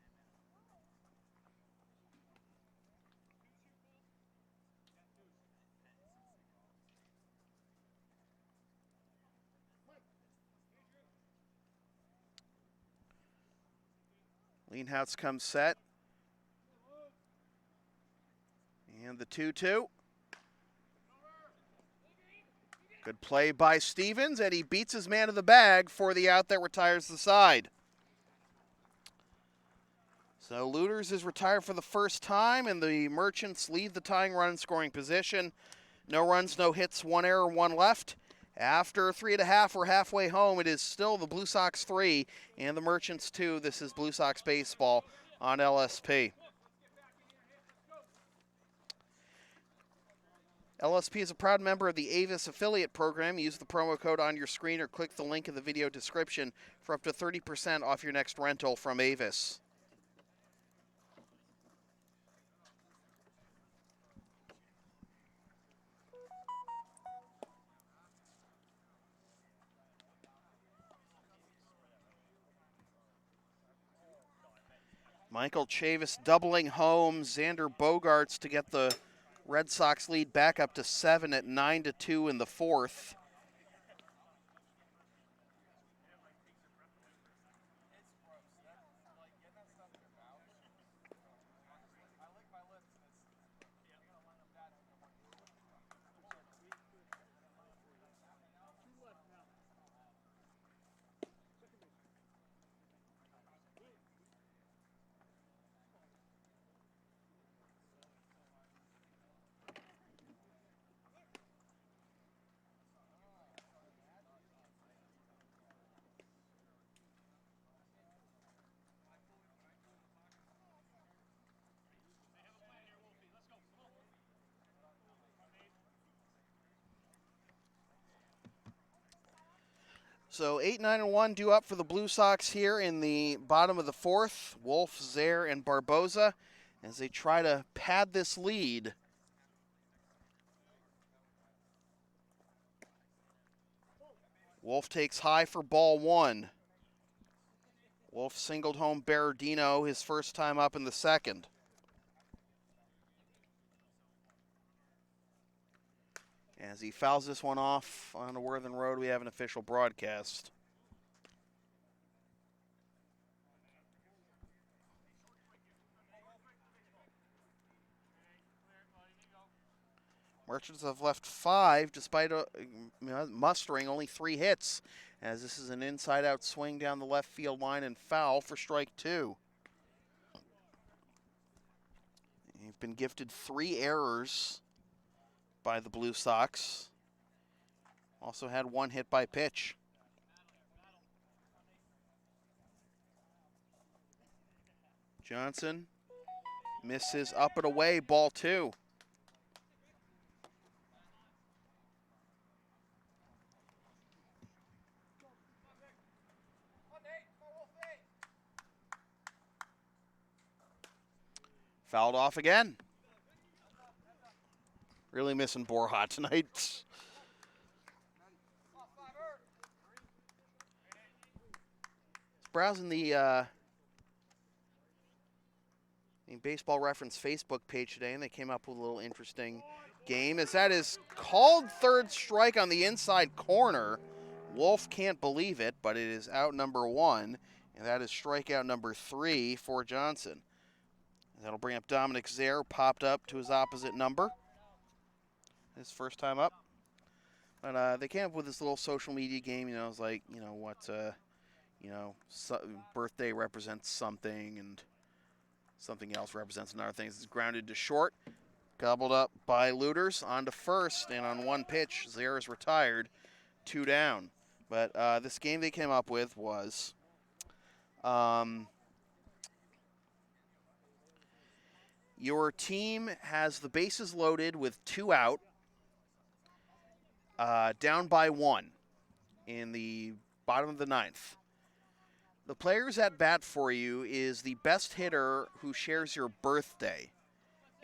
Leanhouse comes set. And the 2-2. Good play by Stevens, and he beats his man to the bag for the out that retires the side. So Luters is retired for the first time, and the Merchants lead the tying run in scoring position. No runs, no hits, 1 error, 1 left. After 3.5, we're halfway home. It is still the Blue Sox 3 and the Merchants 2. This is Blue Sox baseball on LSP. LSP is a proud member of the Avis affiliate program. Use the promo code on your screen or click the link in the video description for up to 30% off your next rental from Avis. Michael Chavis doubling home. Xander Bogaerts to get the Red Sox lead back up to 7 at 9-2 in the fourth. So 8-9-1 due up for the Blue Sox here in the bottom of the fourth. Wolf, Zaire, and Barboza as they try to pad this lead. Wolf takes high for ball one. Wolf singled home Berardino his first time up in the second. As he fouls this one off on the Worthing Road, we have an official broadcast. Merchants have left 5 despite mustering only 3 hits, as this is an inside-out swing down the left field line and foul for strike 2. They've been gifted 3 errors by the Blue Sox. Also had 1 hit by pitch. Johnson misses up and away, ball 2. Fouled off again. Really missing Borja tonight. Browsing the Baseball Reference Facebook page today, and they came up with a little interesting game, as that is called third strike on the inside corner. Wolf can't believe it, but it is out number 1, and that is strikeout number 3 for Johnson. That'll bring up Dominic Zaire, popped up to his opposite number. His first time up. But they came up with this little social media game, it's like, birthday represents something and something else represents another thing. It's grounded to short, gobbled up by Looters, on to first, and on 1 pitch, Zaire is retired, 2 down. But this game they came up with was your team has the bases loaded with 2 out, down by 1 in the bottom of the 9th. The players at bat for you is the best hitter who shares your birthday.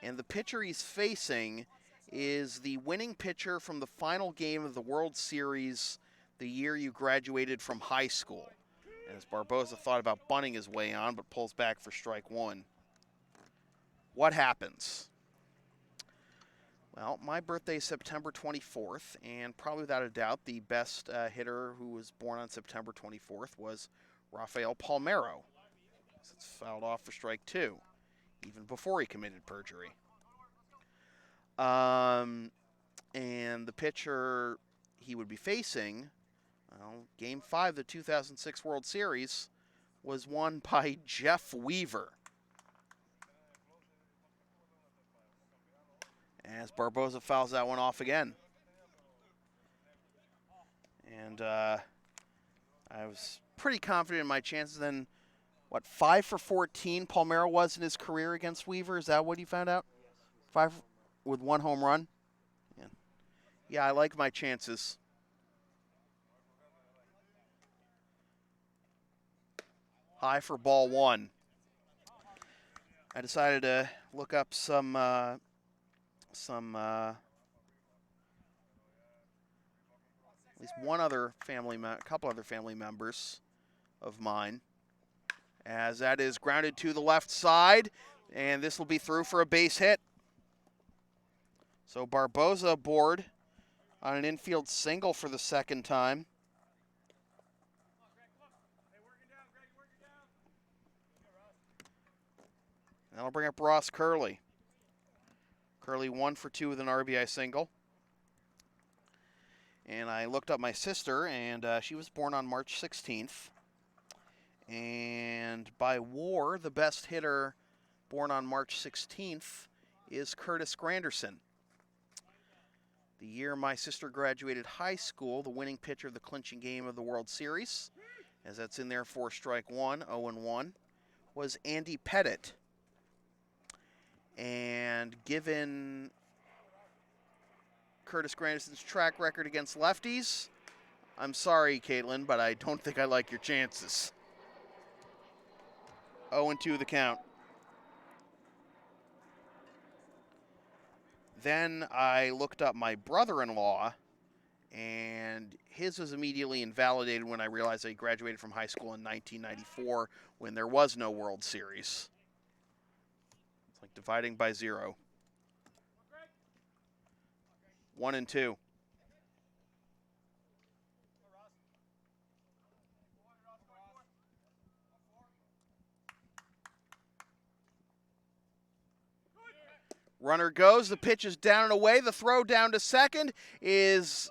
And the pitcher he's facing is the winning pitcher from the final game of the World Series the year you graduated from high school. As Barboza thought about bunting his way on, but pulls back for strike 1. What happens? Well, my birthday is September 24th, and probably without a doubt, the best hitter who was born on September 24th was Rafael Palmeiro. It's fouled off for strike 2, even before he committed perjury. And the pitcher he would be facing, Game 5 of the 2006 World Series, was won by Jeff Weaver. As Barboza fouls that one off again. And I was pretty confident in my chances. Then, what, 5 for 14 Palmero was in his career against Weaver? Is that what you found out? 5 with 1 home run? Yeah, I like my chances. High for ball 1. I decided to look up at least a couple other family members of mine, as that is grounded to the left side, and this will be through for a base hit. So Barboza aboard on an infield single for the second time. That'll bring up Ross Curley. Curley 1 for 2 with an RBI single. And I looked up my sister, and she was born on March 16th. And by WAR, the best hitter born on March 16th is Curtis Granderson. The year my sister graduated high school, the winning pitcher of the clinching game of the World Series, as that's in there for strike 1, 0-1, was Andy Pettit. And given Curtis Granderson's track record against lefties, I'm sorry, Caitlin, but I don't think I like your chances. 0-2 the count. Then I looked up my brother-in-law, and his was immediately invalidated when I realized I graduated from high school in 1994 when there was no World Series. It's like dividing by 0. 1-2. Runner goes, the pitch is down and away. The throw down to second is,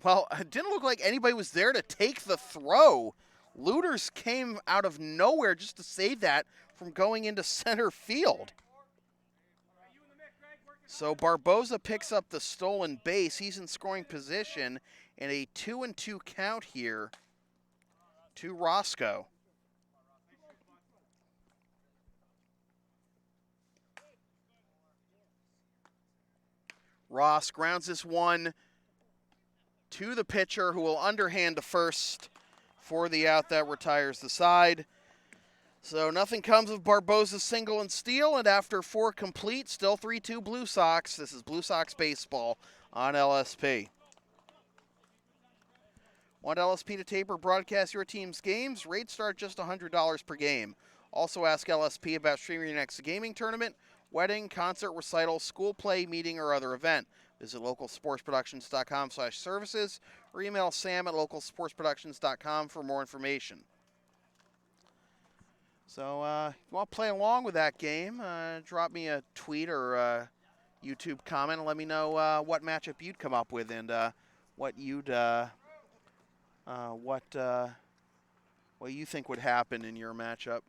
well, it didn't look like anybody was there to take the throw. Looters came out of nowhere just to save that from going into center field. So Barboza picks up the stolen base. He's in scoring position, and a 2-2 count here to Roscoe. Ross grounds this one to the pitcher, who will underhand to first for the out that retires the side. So nothing comes of Barboza's single and steal, and after 4 complete, still 3-2 Blue Sox. This is Blue Sox baseball on LSP. Want LSP to tape or broadcast your team's games? Rates start just $100 per game. Also ask LSP about streaming your next gaming tournament, wedding, concert, recital, school play, meeting, or other event. Visit localsportsproductions.com/services or email sam@localsportsproductions.com for more information. So if you want to play along with that game, drop me a tweet or a YouTube comment and let me know what matchup you'd come up with and what you think would happen in your matchup.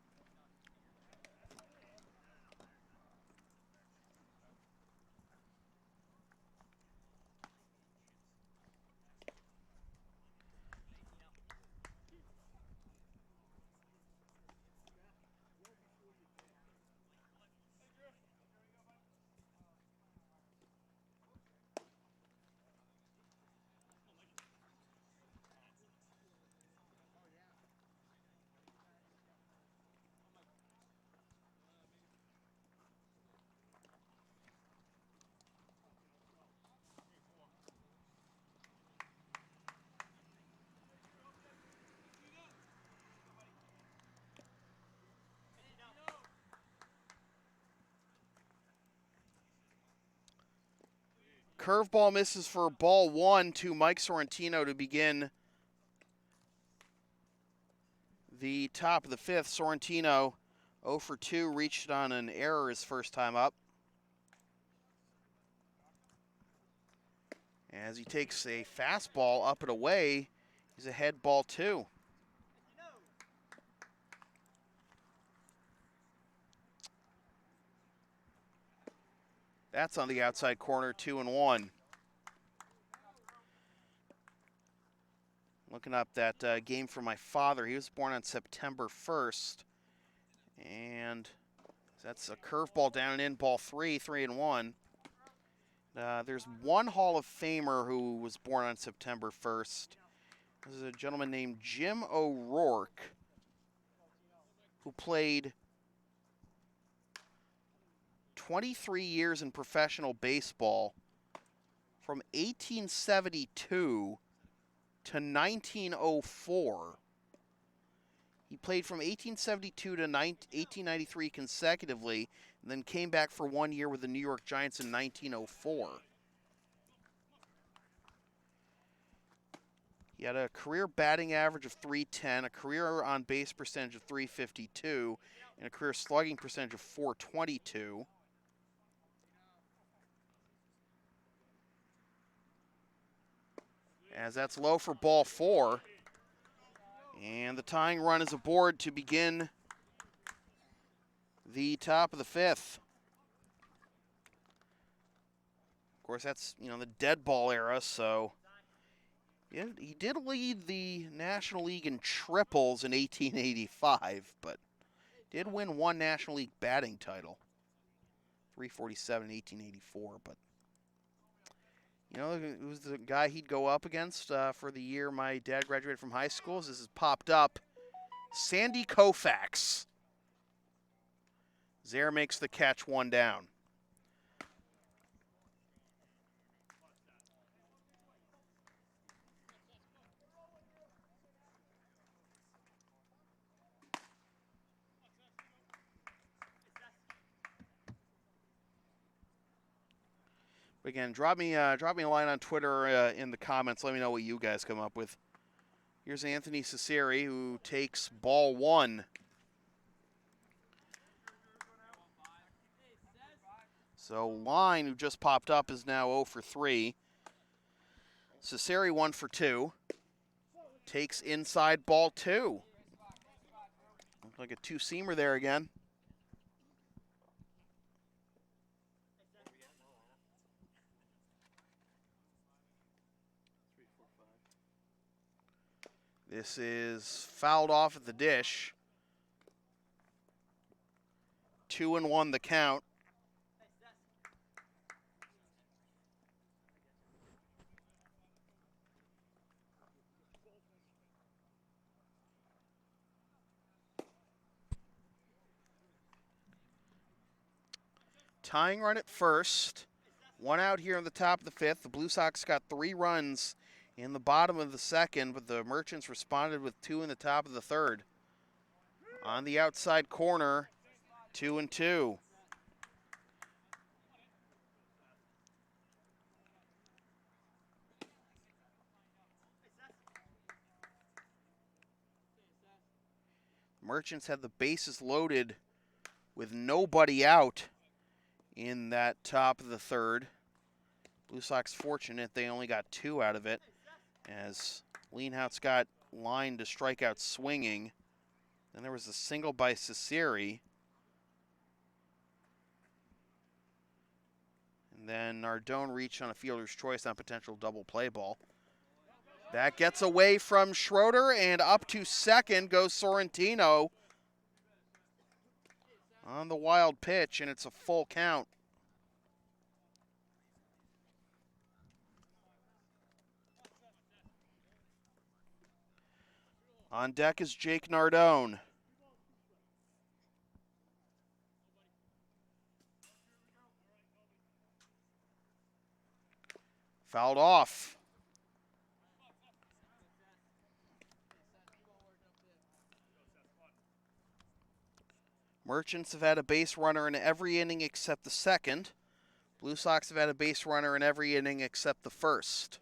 Curveball misses for ball 1 to Mike Sorrentino to begin the top of the 5th. Sorrentino 0 for 2, reached on an error his first time up. As he takes a fastball up and away, he's ahead ball 2. That's on the outside corner, 2-1. Looking up that game for my father. He was born on September 1st. And that's a curveball down and in, ball 3-1. There's one Hall of Famer who was born on September 1st. This is a gentleman named Jim O'Rourke, who played 23 years in professional baseball from 1872 to 1904. He played from 1872 to 1893 consecutively, and then came back for 1 year with the New York Giants in 1904. He had a career batting average of .310, a career on-base percentage of .352, and a career slugging percentage of .422. As that's low for ball 4. And the tying run is aboard to begin the top of the 5th. Of course, that's, the dead ball era, so he did lead the National League in triples in 1885, but did win one National League batting title, 347 in 1884, but it was the guy he'd go up against for the year my dad graduated from high school. This has popped up. Sandy Koufax. Zaire makes the catch, 1 down. Again, drop me a line on Twitter in the comments. Let me know what you guys come up with. Here's Anthony Cesari, who takes ball 1. So Line, who just popped up, is now 0 for 3. Cesari 1 for 2. Takes inside ball 2. Looks like a two-seamer there again. This is fouled off at the dish. 2-1 the count. Tying run at first. 1 out here in the top of the 5th. The Blue Sox got 3 runs in the bottom of the 2nd, but the Merchants responded with 2 in the top of the 3rd. On the outside corner, 2-2. Merchants had the bases loaded with nobody out in that top of the 3rd. Blue Sox fortunate they only got 2 out of it, as Leanhouse got lined to strike out swinging. Then there was a single by Cesari. And then Nardone reached on a fielder's choice on potential double play ball. That gets away from Schroeder, and up to second goes Sorrentino on the wild pitch, and it's a full count. On deck is Jake Nardone. Fouled off. Merchants have had a base runner in every inning except the 2nd. Blue Sox have had a base runner in every inning except the 1st.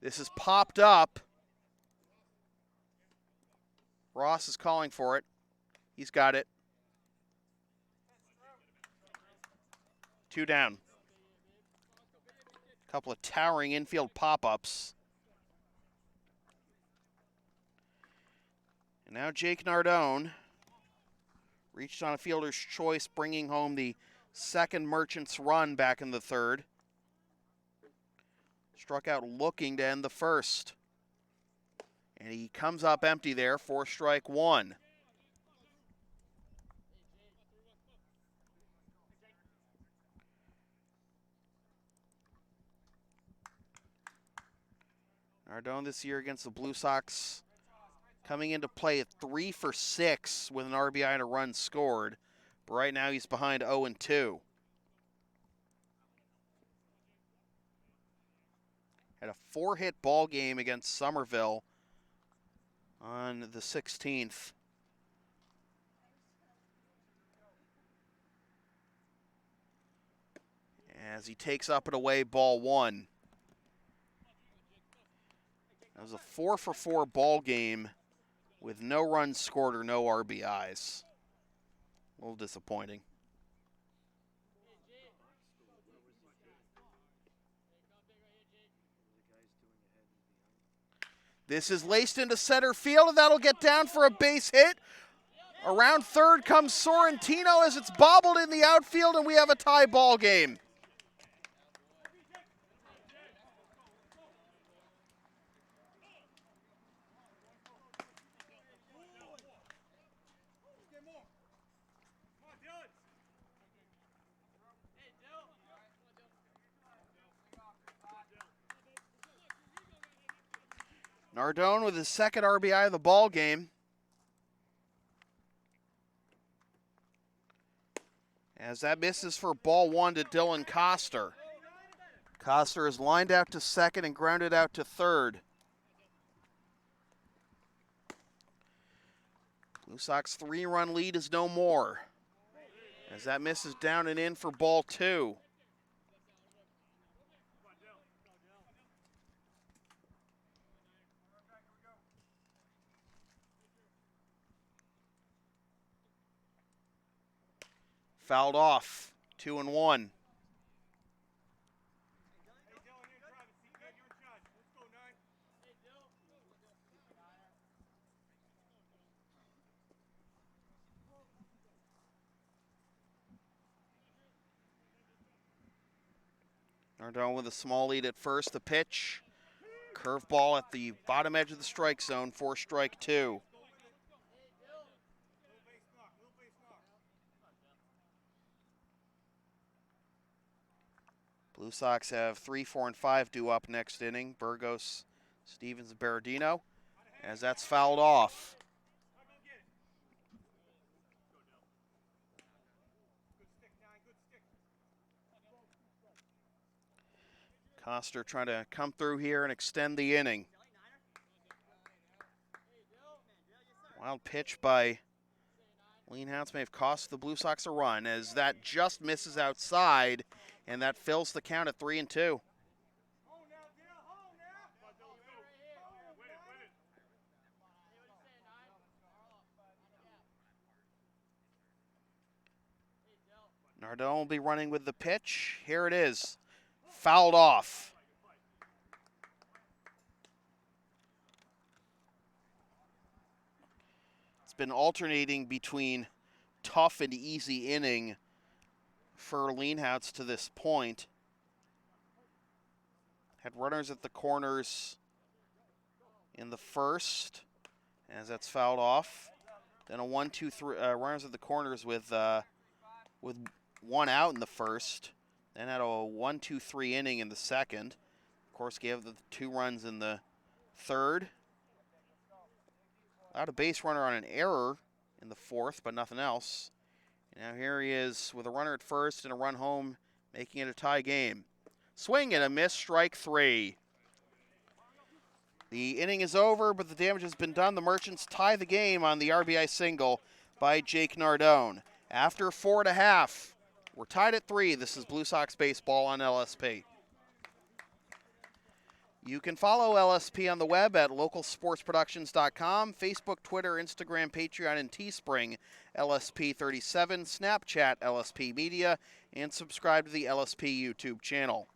This is popped up. Ross is calling for it. He's got it. 2 down. A couple of towering infield pop-ups. And now Jake Nardone reached on a fielder's choice, bringing home the 2nd Merchants run back in the 3rd. Struck out looking to end the first. And he comes up empty there for strike one. Nardone this year against the Blue Sox coming into play at 3 for 6 with an RBI and a run scored. But right now he's behind 0-2. Had a 4-hit ball game against Somerville on the 16th. As he takes up and away ball one. That was a 4 for 4 ball game with no runs scored or no RBIs. A little disappointing. This is laced into center field, and that'll get down for a base hit. Around third comes Sorrentino as it's bobbled in the outfield, and we have a tie ball game. Nardone with his second RBI of the ball game. As that misses for ball one to Dylan Coster. Coster is lined out to second and grounded out to third. Blue Sox 3-run lead is no more. As that misses down and in for ball two. Fouled off, 2-1. Nardone with a small lead at first. The pitch, curveball at the bottom edge of the strike zone for strike two. Blue Sox have 3, 4, and 5 due up next inning. Burgos, Stevens, and Berardino, as that's fouled off. Coster trying to come through here and extend the inning. Wild pitch by Leanhounds may have cost the Blue Sox a run, as that just misses outside, and that fills the count at 3-2. Nardone will be running with the pitch. Here it is. Fouled off. It's been alternating between tough and easy inning for Leanhounds to this point. Had runners at the corners in the first, as that's fouled off. Then a 1-2-3 runners at the corners with one out in the first. Then had a 1-2-3 inning in the second. Of course, gave the 2 runs in the third. Out a base runner on an error in the fourth, but nothing else. Now here he is with a runner at first and a run home, making it a tie game. Swing and a miss, strike 3. The inning is over, but the damage has been done. The Merchants tie the game on the RBI single by Jake Nardone. After 4.5, we're tied at 3. This is Blue Sox baseball on LSP. You can follow LSP on the web at localsportsproductions.com, Facebook, Twitter, Instagram, Patreon, and Teespring, LSP37, Snapchat, LSP Media, and subscribe to the LSP YouTube channel.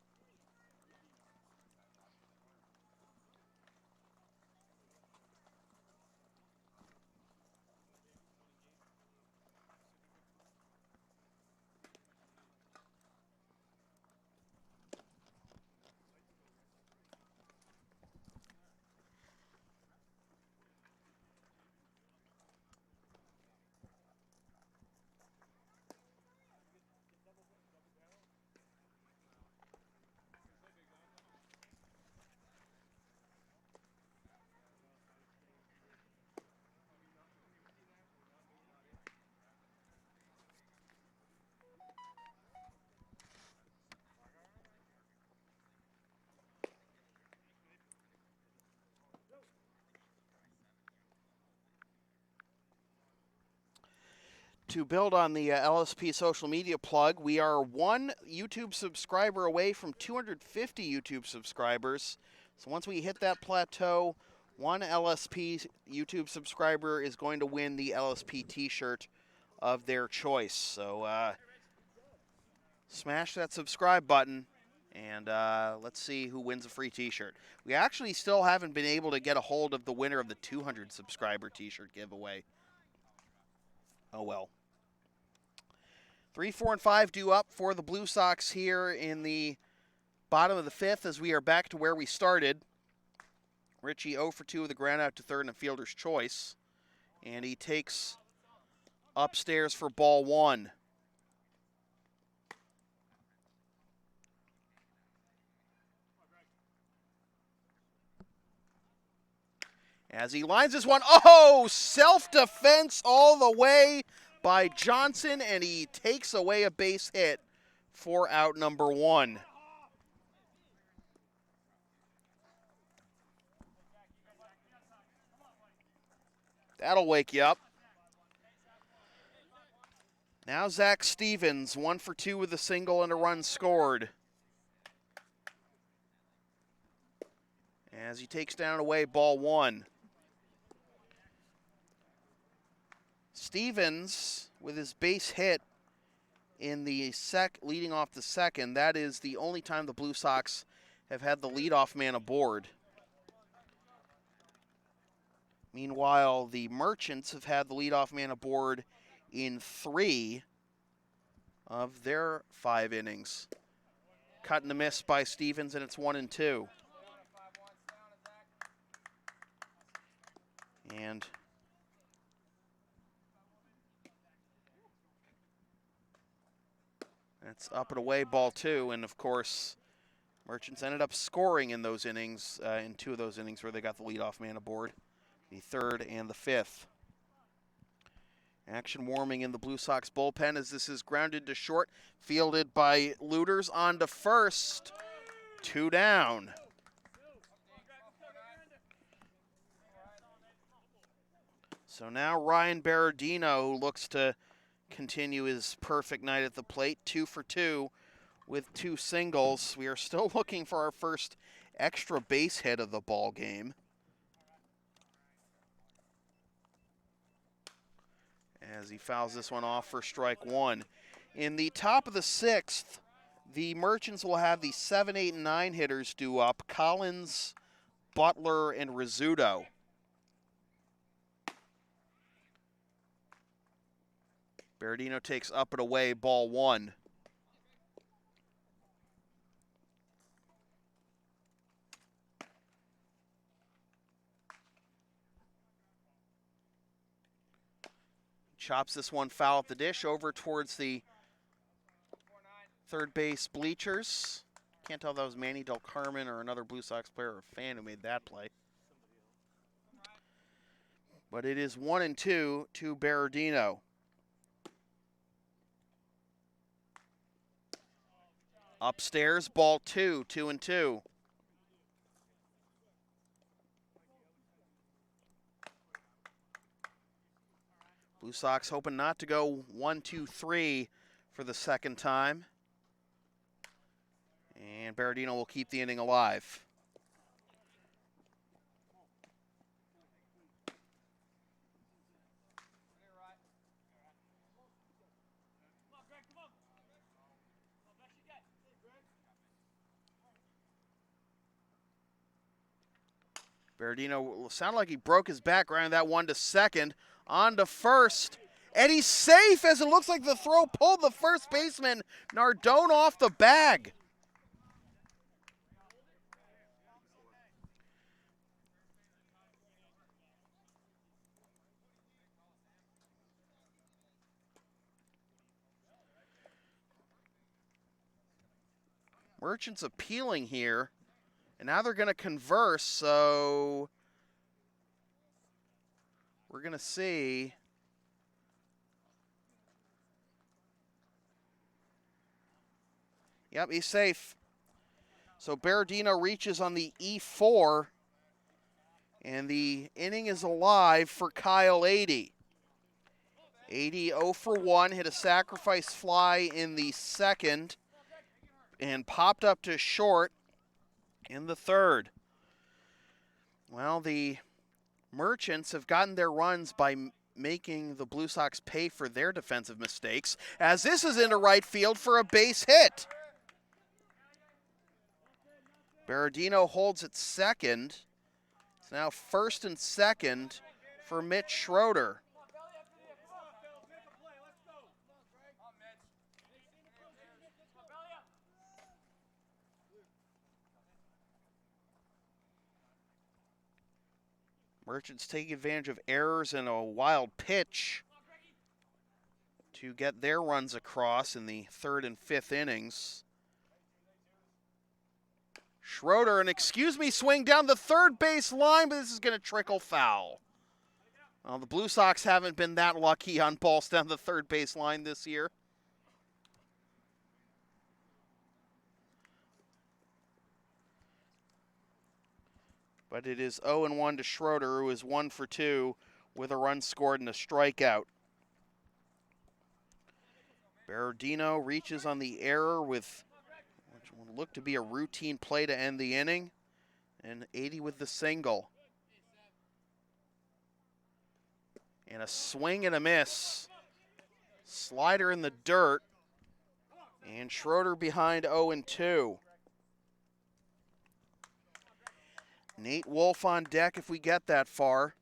To build on the LSP social media plug, we are one YouTube subscriber away from 250 YouTube subscribers. So once we hit that plateau, one LSP YouTube subscriber is going to win the LSP t-shirt of their choice. So smash that subscribe button, and let's see who wins a free t-shirt. We actually still haven't been able to get a hold of the winner of the 200 subscriber t-shirt giveaway. Oh well. 3, 4, and 5 due up for the Blue Sox here in the bottom of the 5th as we are back to where we started. Richie 0 for 2 with a ground out to third and a fielder's choice. And he takes upstairs for ball 1. As he lines this one, oh, self-defense all the way by Johnson, and he takes away a base hit for out number 1. That'll wake you up. Now Zach Stevens, 1 for 2 with a single and a run scored. As he takes down and away ball 1. Stevens with his base hit in the leading off the second. That is the only time the Blue Sox have had the leadoff man aboard. Meanwhile, the Merchants have had the leadoff man aboard in 3 of their 5 innings. Cut and a miss by Stevens, and it's 1-2. And that's up and away, ball 2, and of course, Merchants ended up scoring in those innings, in 2 of those innings where they got the leadoff man aboard, the 3rd and the 5th. Action warming in the Blue Sox bullpen as this is grounded to short, fielded by Looters on to first, 2 down. So now Ryan Berardino, who looks to continue his perfect night at the plate, 2 for 2 with 2 singles. We are still looking for our first extra base hit of the ball game. As he fouls this one off for strike 1. In the top of the 6th, the Merchants will have the 7, 8, and 9 hitters due up. Collins, Butler, and Rizzuto. Berardino takes up and away, ball 1. Chops this one foul at the dish over towards the third base bleachers. Can't tell if that was Manny Del Carmen or another Blue Sox player or a fan who made that play. But it is 1-2 to Berardino. Upstairs, ball 2, 2-2. Blue Sox hoping not to go 1-2-3 for the second time. And Berardino will keep the inning alive. Berardino sounded like he broke his back, grounding that one to second. On to first. And he's safe as it looks like the throw pulled the first baseman, Nardone, off the bag. Merchants appealing here. And now they're going to converse, so we're going to see. Yep, he's safe. So Berardino reaches on the E4, and the inning is alive for Kyle 80. 80 0 for 1, hit a sacrifice fly in the second, and popped up to short in the third. Well, the Merchants have gotten their runs by making the Blue Sox pay for their defensive mistakes, as this is into right field for a base hit. Berardino holds at second. It's now first and second for Mitch Schroeder. Merchants taking advantage of errors and a wild pitch to get their runs across in the third and fifth innings. Schroeder, and excuse me, swing down the third base line, but this is going to trickle foul. Well, the Blue Sox haven't been that lucky on balls down the third base line this year. But it is 0-1 to Schroeder, who is 1 for 2 with a run scored and a strikeout. Berardino reaches on the error with which will look to be a routine play to end the inning, and 80 with the single. And a swing and a miss. Slider in the dirt, and Schroeder behind 0-2. Nate Wolf on deck if we get that far,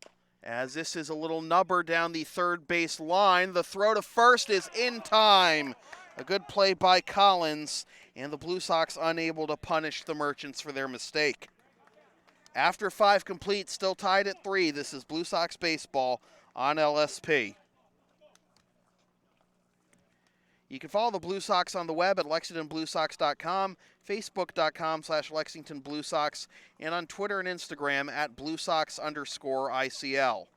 as this is a little nubber down the third base line. The throw to first is in time. A good play by Collins, and the Blue Sox unable to punish the Merchants for their mistake. After 5 complete, still tied at 3, this is Blue Sox baseball on LSP. You can follow the Blue Sox on the web at LexingtonBlueSox.com, Facebook.com/Lexington Blue Sox, and on Twitter and Instagram at BlueSox_ICL.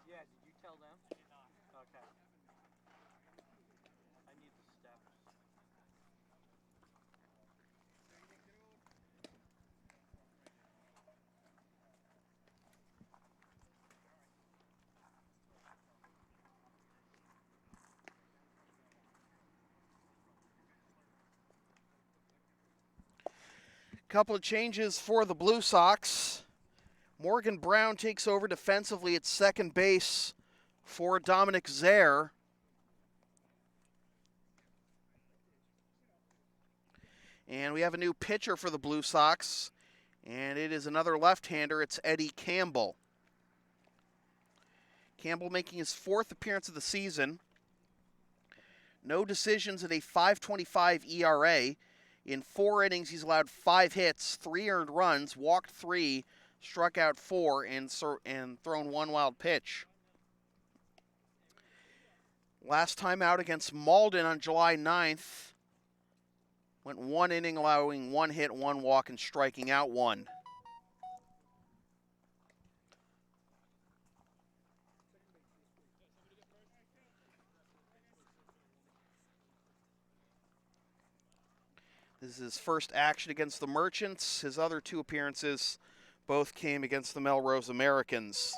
Yeah, did you tell them? Okay. I need the steps. Couple of changes for the Blue Sox. Morgan Brown takes over defensively at second base for Dominic Zaire. And we have a new pitcher for the Blue Sox, and it is another left-hander. It's Eddie Campbell. Campbell making his 4th appearance of the season. No decisions at a 5.25 ERA. In 4 innings, he's allowed 5 hits, 3 earned runs, walked 3, struck out 4, and thrown 1 wild pitch. Last time out against Malden on July 9th, went 1 inning, allowing 1 hit, 1 walk, and striking out 1. This is his first action against the Merchants. His other 2 appearances both came against the Melrose Americans.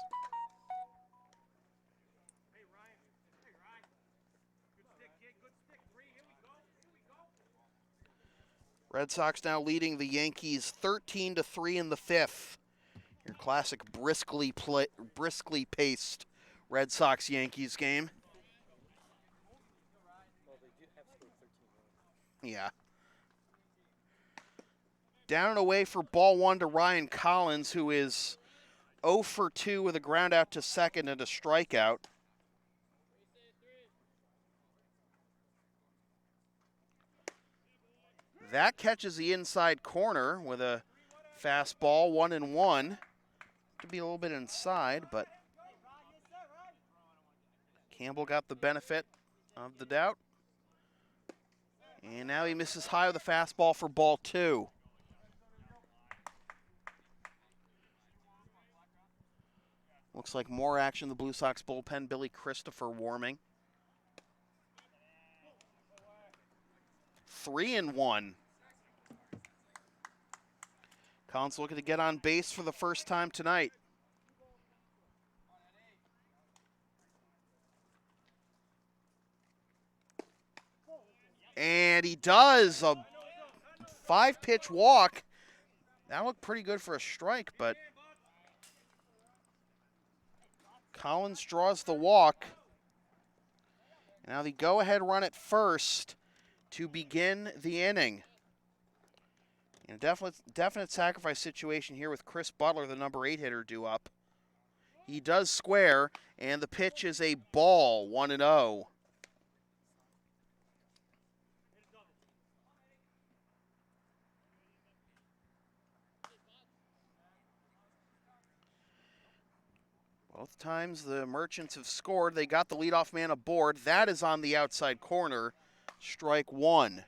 Red Sox now leading the Yankees 13-3 in the 5th. Your classic briskly paced Red Sox-Yankees game. Well, they do have scored 13 runs. Yeah. Down and away for ball 1 to Ryan Collins, who is 0 for 2 with a ground out to second and a strikeout. That catches the inside corner with a fastball, 1-1. to be a little bit inside, but Campbell got the benefit of the doubt. And now he misses high with a fastball for ball 2. Looks like more action in the Blue Sox bullpen. Billy Christopher warming. 3-1. Collins looking to get on base for the first time tonight. And he does a 5-pitch walk. That looked pretty good for a strike, but Collins draws the walk. Now the go-ahead run at first to begin the inning. In a definite sacrifice situation here with Chris Butler, the number 8 hitter, due up. He does square, and the pitch is a ball, 1-0. Both times the Merchants have scored. They got the leadoff man aboard. That is on the outside corner. Strike 1.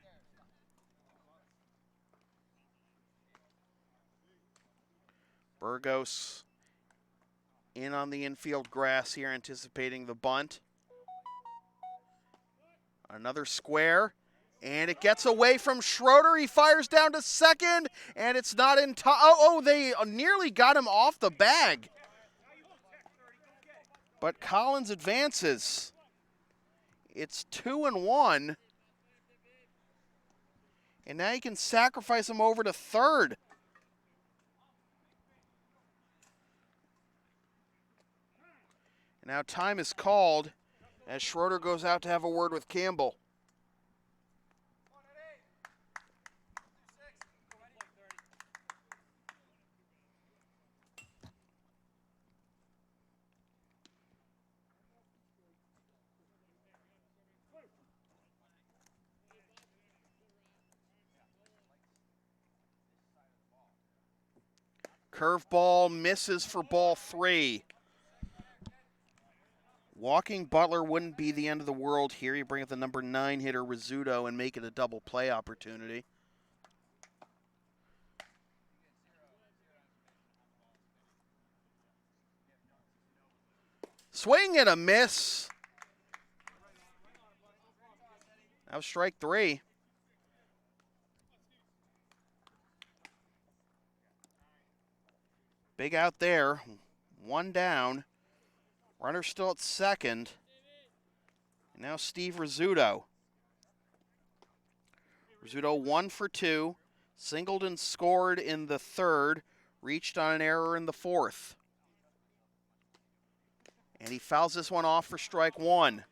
Burgos in on the infield grass here, anticipating the bunt. Another square, and it gets away from Schroeder. He fires down to second, and it's not in time. Oh, they nearly got him off the bag. But Collins advances. It's 2-1. And now you can sacrifice him over to third. And now time is called as Schroeder goes out to have a word with Campbell. Curveball misses for ball 3. Walking Butler wouldn't be the end of the world here. You bring up the number 9 hitter, Rizzuto, and make it a double play opportunity. Swing and a miss. That was strike 3. Big out there. 1 down. Runner still at second. And now Steve Rizzuto. Rizzuto 1 for 2. Singled and scored in the 3rd. Reached on an error in the 4th. And he fouls this one off for strike 1.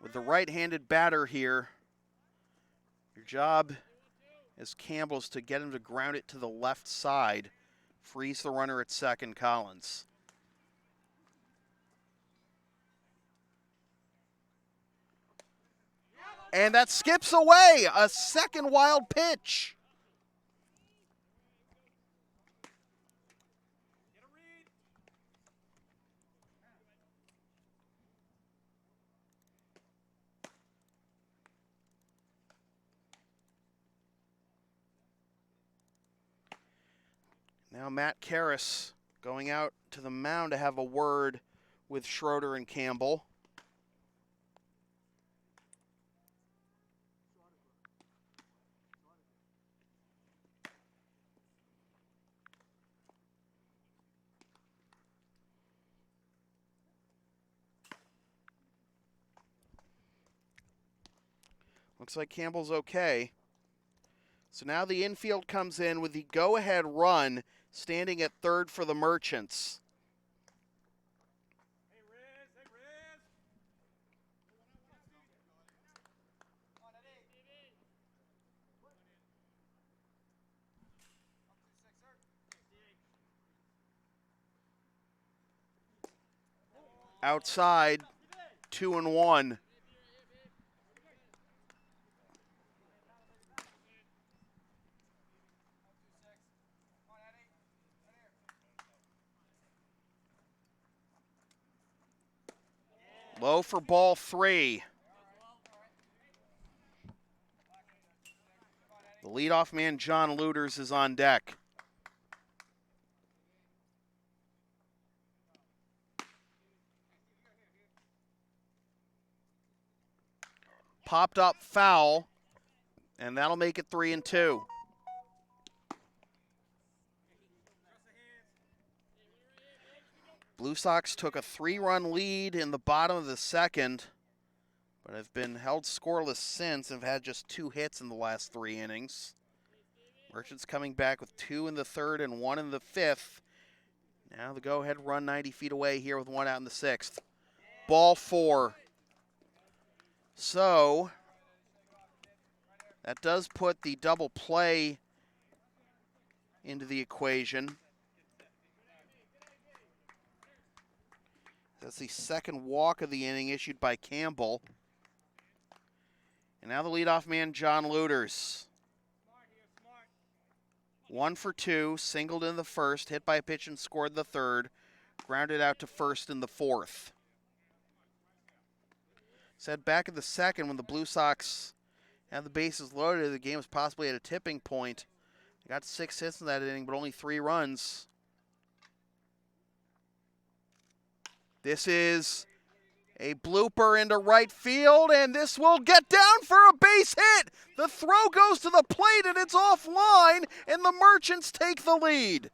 With the right-handed batter here, your job as Campbell's to get him to ground it to the left side. Freeze the runner at second, Collins. And that skips away. A second wild pitch. Now Matt Karras going out to the mound to have a word with Schroeder and Campbell. Looks like Campbell's okay. So now the infield comes in with the go-ahead run, standing at third for the Merchants. Outside, 2-1. Low for ball 3. The leadoff man, John Luters, is on deck. Popped up foul, and that'll make it 3-2. Blue Sox took a 3-run lead in the bottom of the second, but have been held scoreless since and have had just 2 hits in the last 3 innings. Merchants coming back with 2 in the third and 1 in the fifth. Now the go-ahead run 90 feet away here with 1 out in the 6th. Ball 4. So that does put the double play into the equation. That's the second walk of the inning issued by Campbell. And now the leadoff man, John Luters. 1 for 2, singled in the first, hit by a pitch and scored the third, grounded out to first in the fourth. Said back in the second when the Blue Sox had the bases loaded, the game was possibly at a tipping point. They got 6 hits in that inning, but only 3 runs. This is a blooper into right field, and this will get down for a base hit. The throw goes to the plate, and it's offline, and the Merchants take the lead.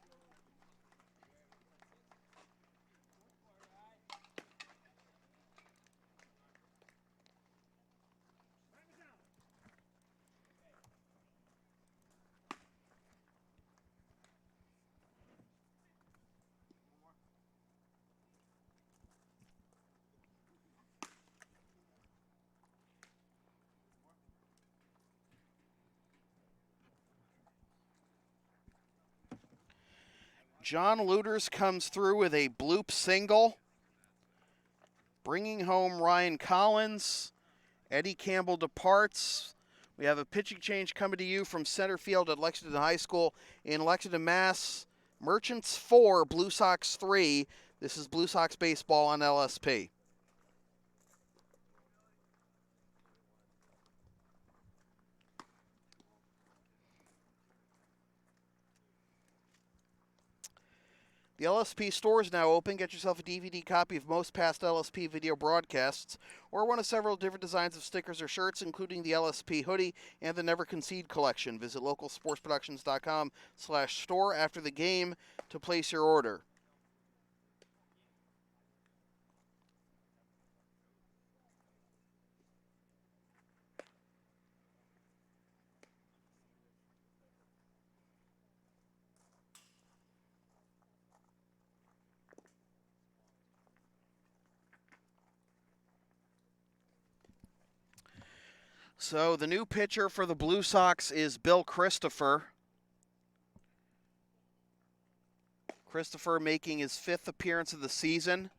John Luters comes through with a bloop single, bringing home Ryan Collins. Eddie Campbell departs. We have a pitching change coming to you from center field at Lexington High School in Lexington, Mass. Merchants 4, Blue Sox 3. This is Blue Sox baseball on LSP. The LSP store is now open. Get yourself a DVD copy of most past LSP video broadcasts, or one of several different designs of stickers or shirts, including the LSP hoodie and the Never Concede Collection. Visit localsportsproductions.com/store after the game to place your order. So the new pitcher for the Blue Sox is Bill Christopher. Christopher making his 5th appearance of the season.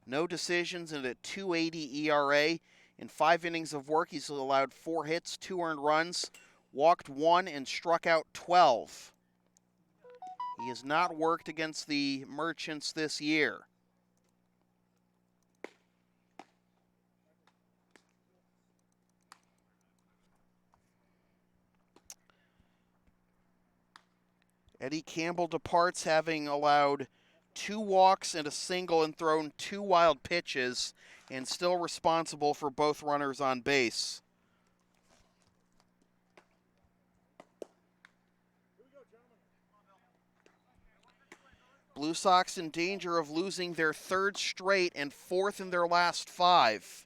No decisions and a 2.80 ERA. In 5 innings of work, he's allowed 4 hits, 2 earned runs, walked 1, and struck out 12. He has not worked against the Merchants this year. Eddie Campbell departs, having allowed 2 walks and a single and thrown 2 wild pitches, and still responsible for both runners on base. Blue Sox in danger of losing their 3rd straight and 4th in their last 5.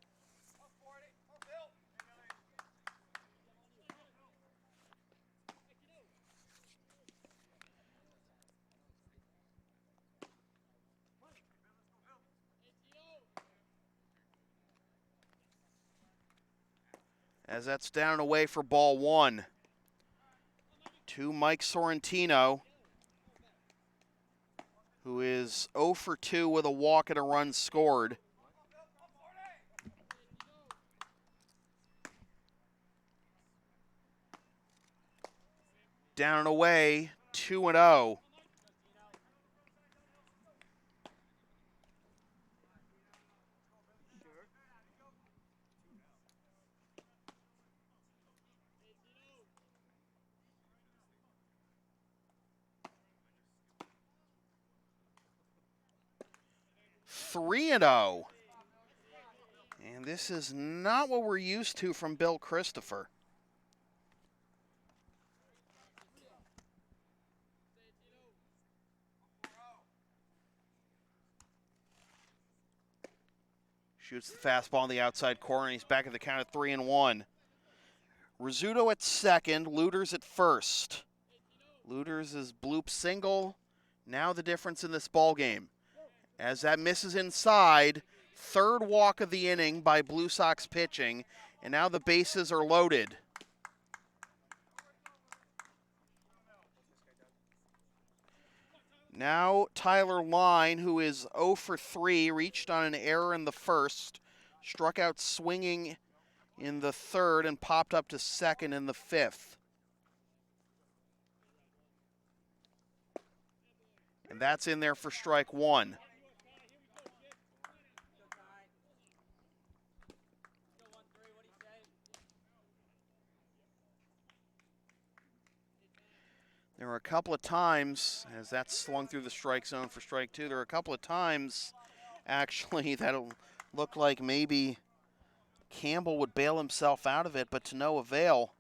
As that's down and away for ball 1. To Mike Sorrentino, who is 0 for 2 with a walk and a run scored. Down and away, 2-0. 3-0. And this is not what we're used to from Bill Christopher. Shoots the fastball in the outside corner, and he's back at the count at 3-1. Rizzuto at second, Looters at first. Looters is bloop single. Now the difference in this ball game. As that misses inside, third walk of the inning by Blue Sox pitching, and now the bases are loaded. Now Tyler Line, who is 0 for 3, reached on an error in the first, struck out swinging in the third, and popped up to second in the fifth. And that's in there for strike one. There were a couple of times, as that swung through the strike zone for strike two, there were a couple of times, actually, that it looked like maybe Campbell would bail himself out of it, but to no avail.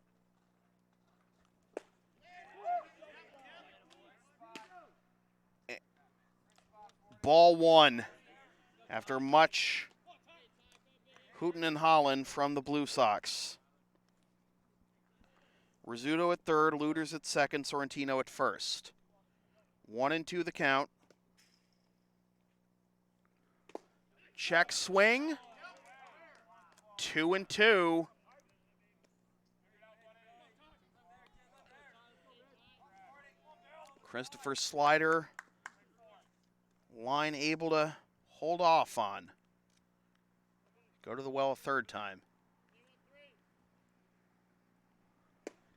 Ball one, after much hooting and hollering from the Blue Sox. Rizzuto at third, Looters at second, Sorrentino at first. 1-2 the count. Check swing. 2-2. Christopher slider. Line able to hold off on. Go to the well a third time.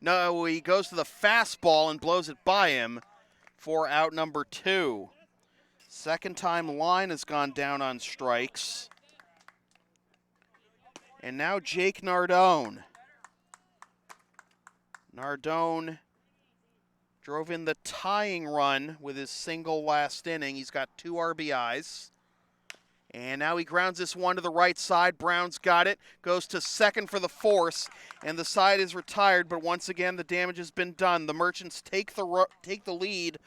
No, he goes to the fastball and blows it by him for out number 2. Second time Line has gone down on strikes. And now Jake Nardone. Nardone drove in the tying run with his single last inning. He's got 2 RBIs. And now he grounds this one to the right side. Brown's got it. Goes to second for the force. And the side is retired, but once again the damage has been done. The Merchants take the lead.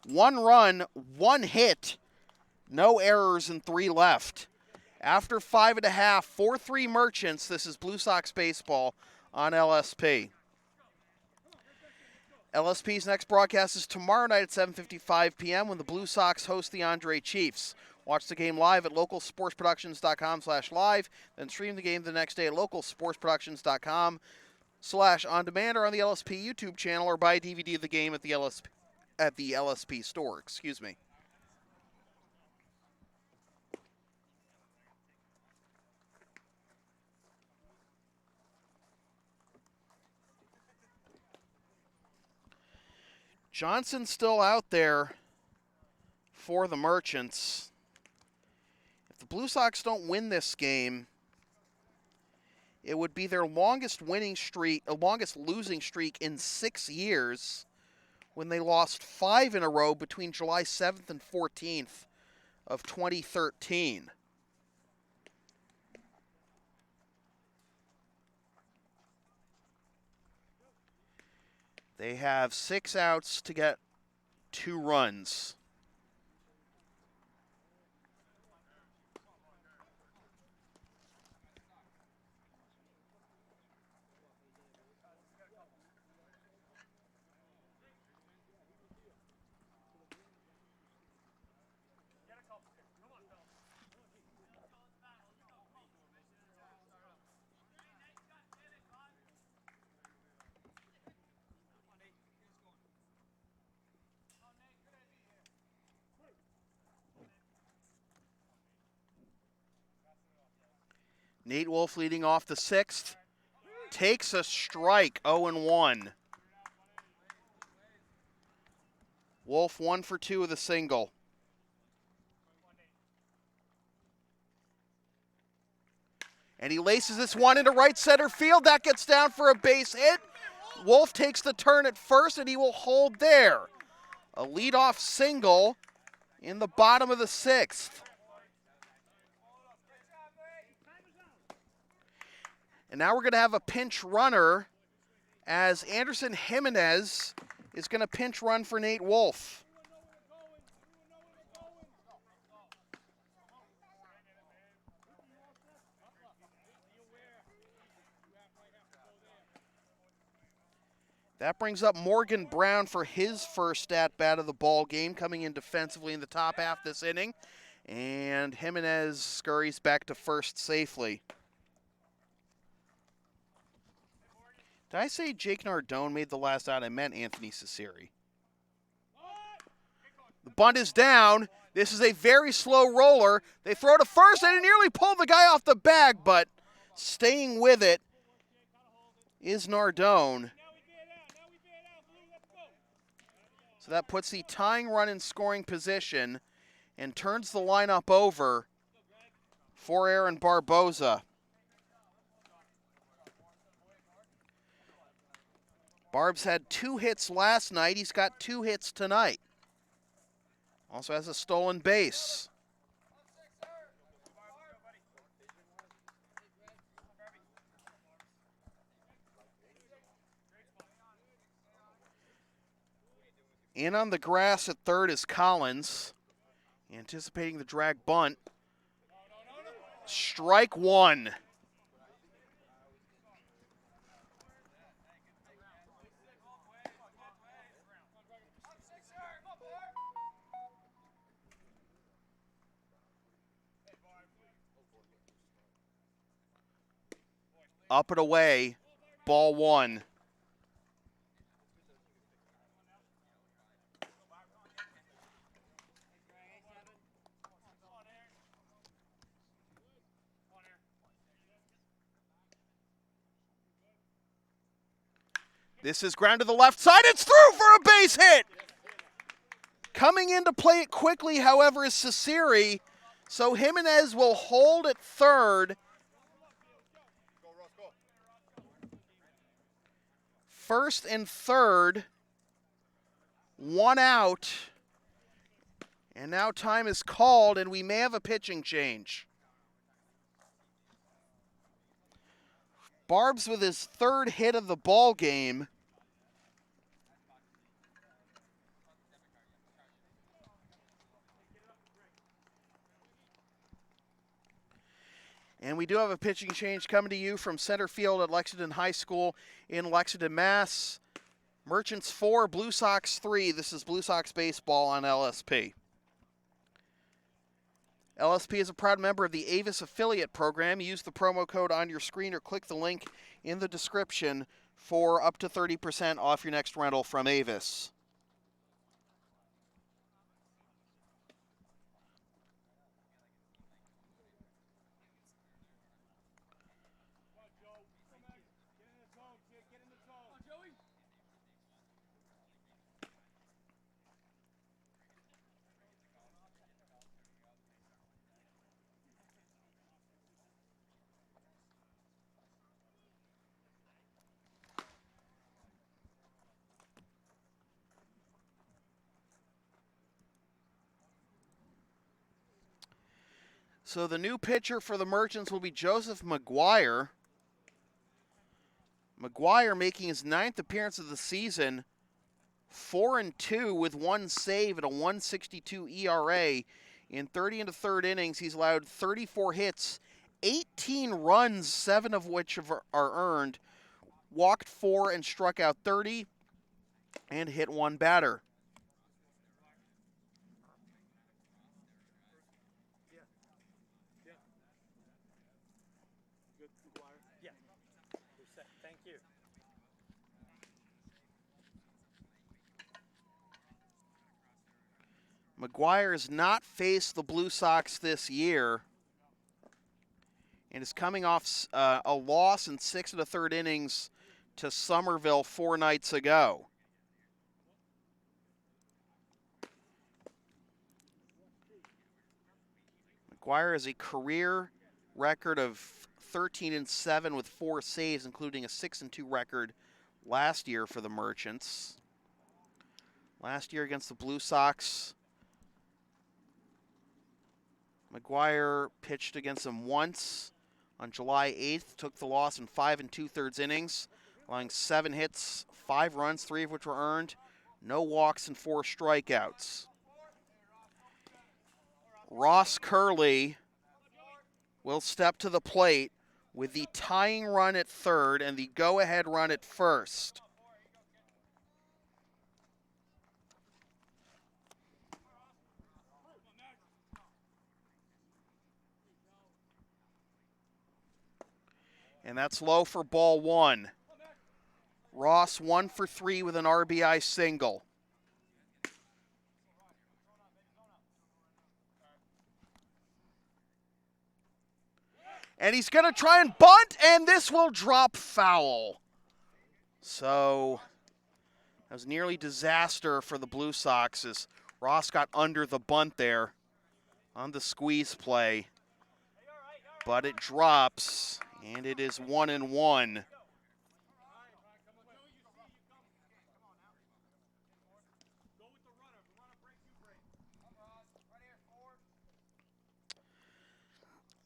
1 run, 1 hit. No errors and 3 left. After 5 1/2, 4-3 Merchants. This is Blue Sox baseball on LSP. LSP's next broadcast is tomorrow night at 7:55 p.m. when the Blue Sox host the Andre Chiefs. Watch the game live at localsportsproductions.com/live, then stream the game the next day at localsportsproductions.com/on-demand or on the LSP YouTube channel, or buy a DVD of the game at the LSP store. Excuse me. Johnson's still out there for the Merchants. If the Blue Sox don't win this game, it would be their longest losing streak in 6 years, when they lost 5 in a row between July 7th and 14th of 2013. They have 6 outs to get 2 runs. Nate Wolf leading off the 6th. Takes a strike, 0-1. Wolf 1 for 2 with a single. And he laces this one into right center field. That gets down for a base hit. Wolf takes the turn at first, and he will hold there. A leadoff single in the bottom of the 6th. And now we're going to have a pinch runner as Anderson Jimenez is going to pinch run for Nate Wolf. That brings up Morgan Brown for his first at-bat of the ball game, coming in defensively in the top half this inning. And Jimenez scurries back to first safely. Did I say Jake Nardone made the last out? I meant Anthony Ciceri. The bunt is down. This is a very slow roller. They throw to first, and it nearly pulled the guy off the bag, but staying with it is Nardone. So that puts the tying run in scoring position and turns the lineup over for Aaron Barboza. Barb's had 2 hits last night. He's got 2 hits tonight. Also has a stolen base. In on the grass at third is Collins, anticipating the drag bunt. Strike one. Up and away, ball one. This is ground to the left side. It's through for a base hit. Coming in to play it quickly, however, is Ciceri. So Jimenez will hold at third. First and third. 1 out. And now time is called, and we may have a pitching change. Barb's with his 3rd hit of the ball game. And we do have a pitching change coming to you from center field at Lexington High School in Lexington, Mass. Merchants 4, Blue Sox 3. This is Blue Sox baseball on LSP. LSP is a proud member of the Avis affiliate program. Use the promo code on your screen or click the link in the description for up to 30% off your next rental from Avis. So the new pitcher for the Merchants will be Joseph McGuire. McGuire making his 9th appearance of the season, 4-2 with 1 save at a 1.62 ERA. In 30 and a third innings, he's allowed 34 hits, 18 runs, 7 of which are earned, walked 4 and struck out 30, and hit 1 batter. Thank you. McGuire has not faced the Blue Sox this year and is coming off a loss in 6 and a third innings to Somerville 4 nights ago. McGuire has a career record of 13-7 with 4 saves, including a 6-2 record last year for the Merchants. Last year against the Blue Sox, McGuire pitched against them once, on July 8th, took the loss in 5 2/3 innings, allowing 7 hits, 5 runs, 3 of which were earned, no walks, and 4 strikeouts. Ross Curley will step to the plate with the tying run at third and the go-ahead run at first. And that's low for ball 1. Ross 1 for 3 with an RBI single. And he's going to try and bunt, and this will drop foul. So that was nearly disaster for the Blue Sox as Ross got under the bunt there on the squeeze play. But it drops, and it is 1-1.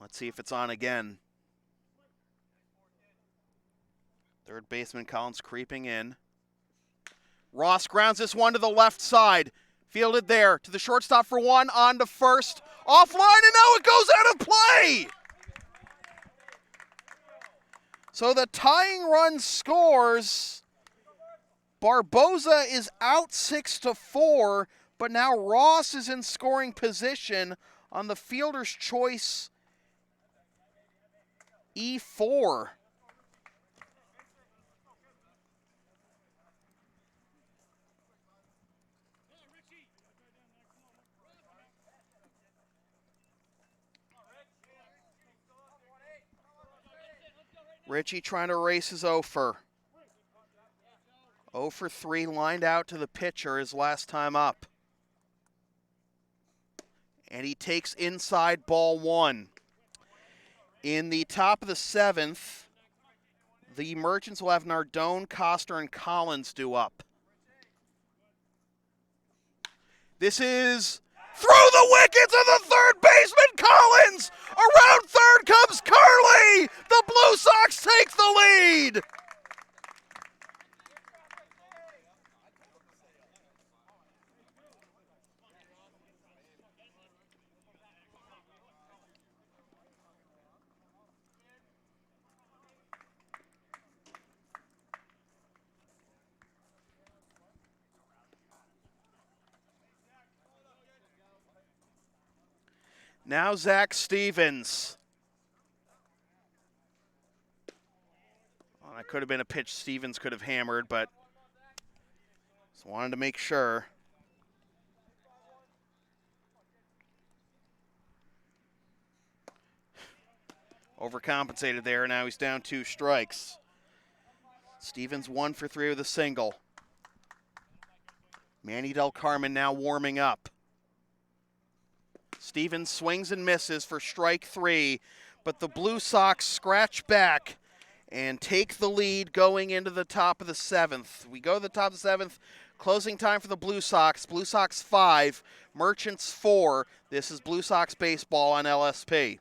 Let's see if it's on again. Third baseman Collins creeping in. Ross grounds this one to the left side. Fielded there to the shortstop for 1, on to first. Offline, and now it goes out of play! So the tying run scores. Barboza is out 6-4, but now Ross is in scoring position on the fielder's choice E4. Richie trying to erase his 0 for 3, lined out to the pitcher his last time up. And he takes inside ball 1. In the top of the 7th, the Merchants will have Nardone, Coster, and Collins due up. This is through the wickets of the third baseman, Collins! Around third comes Curley! The Blue Sox take the lead! Now Zach Stevens. Well, that could have been a pitch Stevens could have hammered, but just wanted to make sure. Overcompensated there. Now he's down 2 strikes. Stevens 1 for 3 with a single. Manny Del Carmen now warming up. Stevens swings and misses for strike 3, but the Blue Sox scratch back and take the lead going into the top of the 7th. We go to the top of the 7th. Closing time for the Blue Sox. Blue Sox 5, Merchants 4. This is Blue Sox baseball on LSP.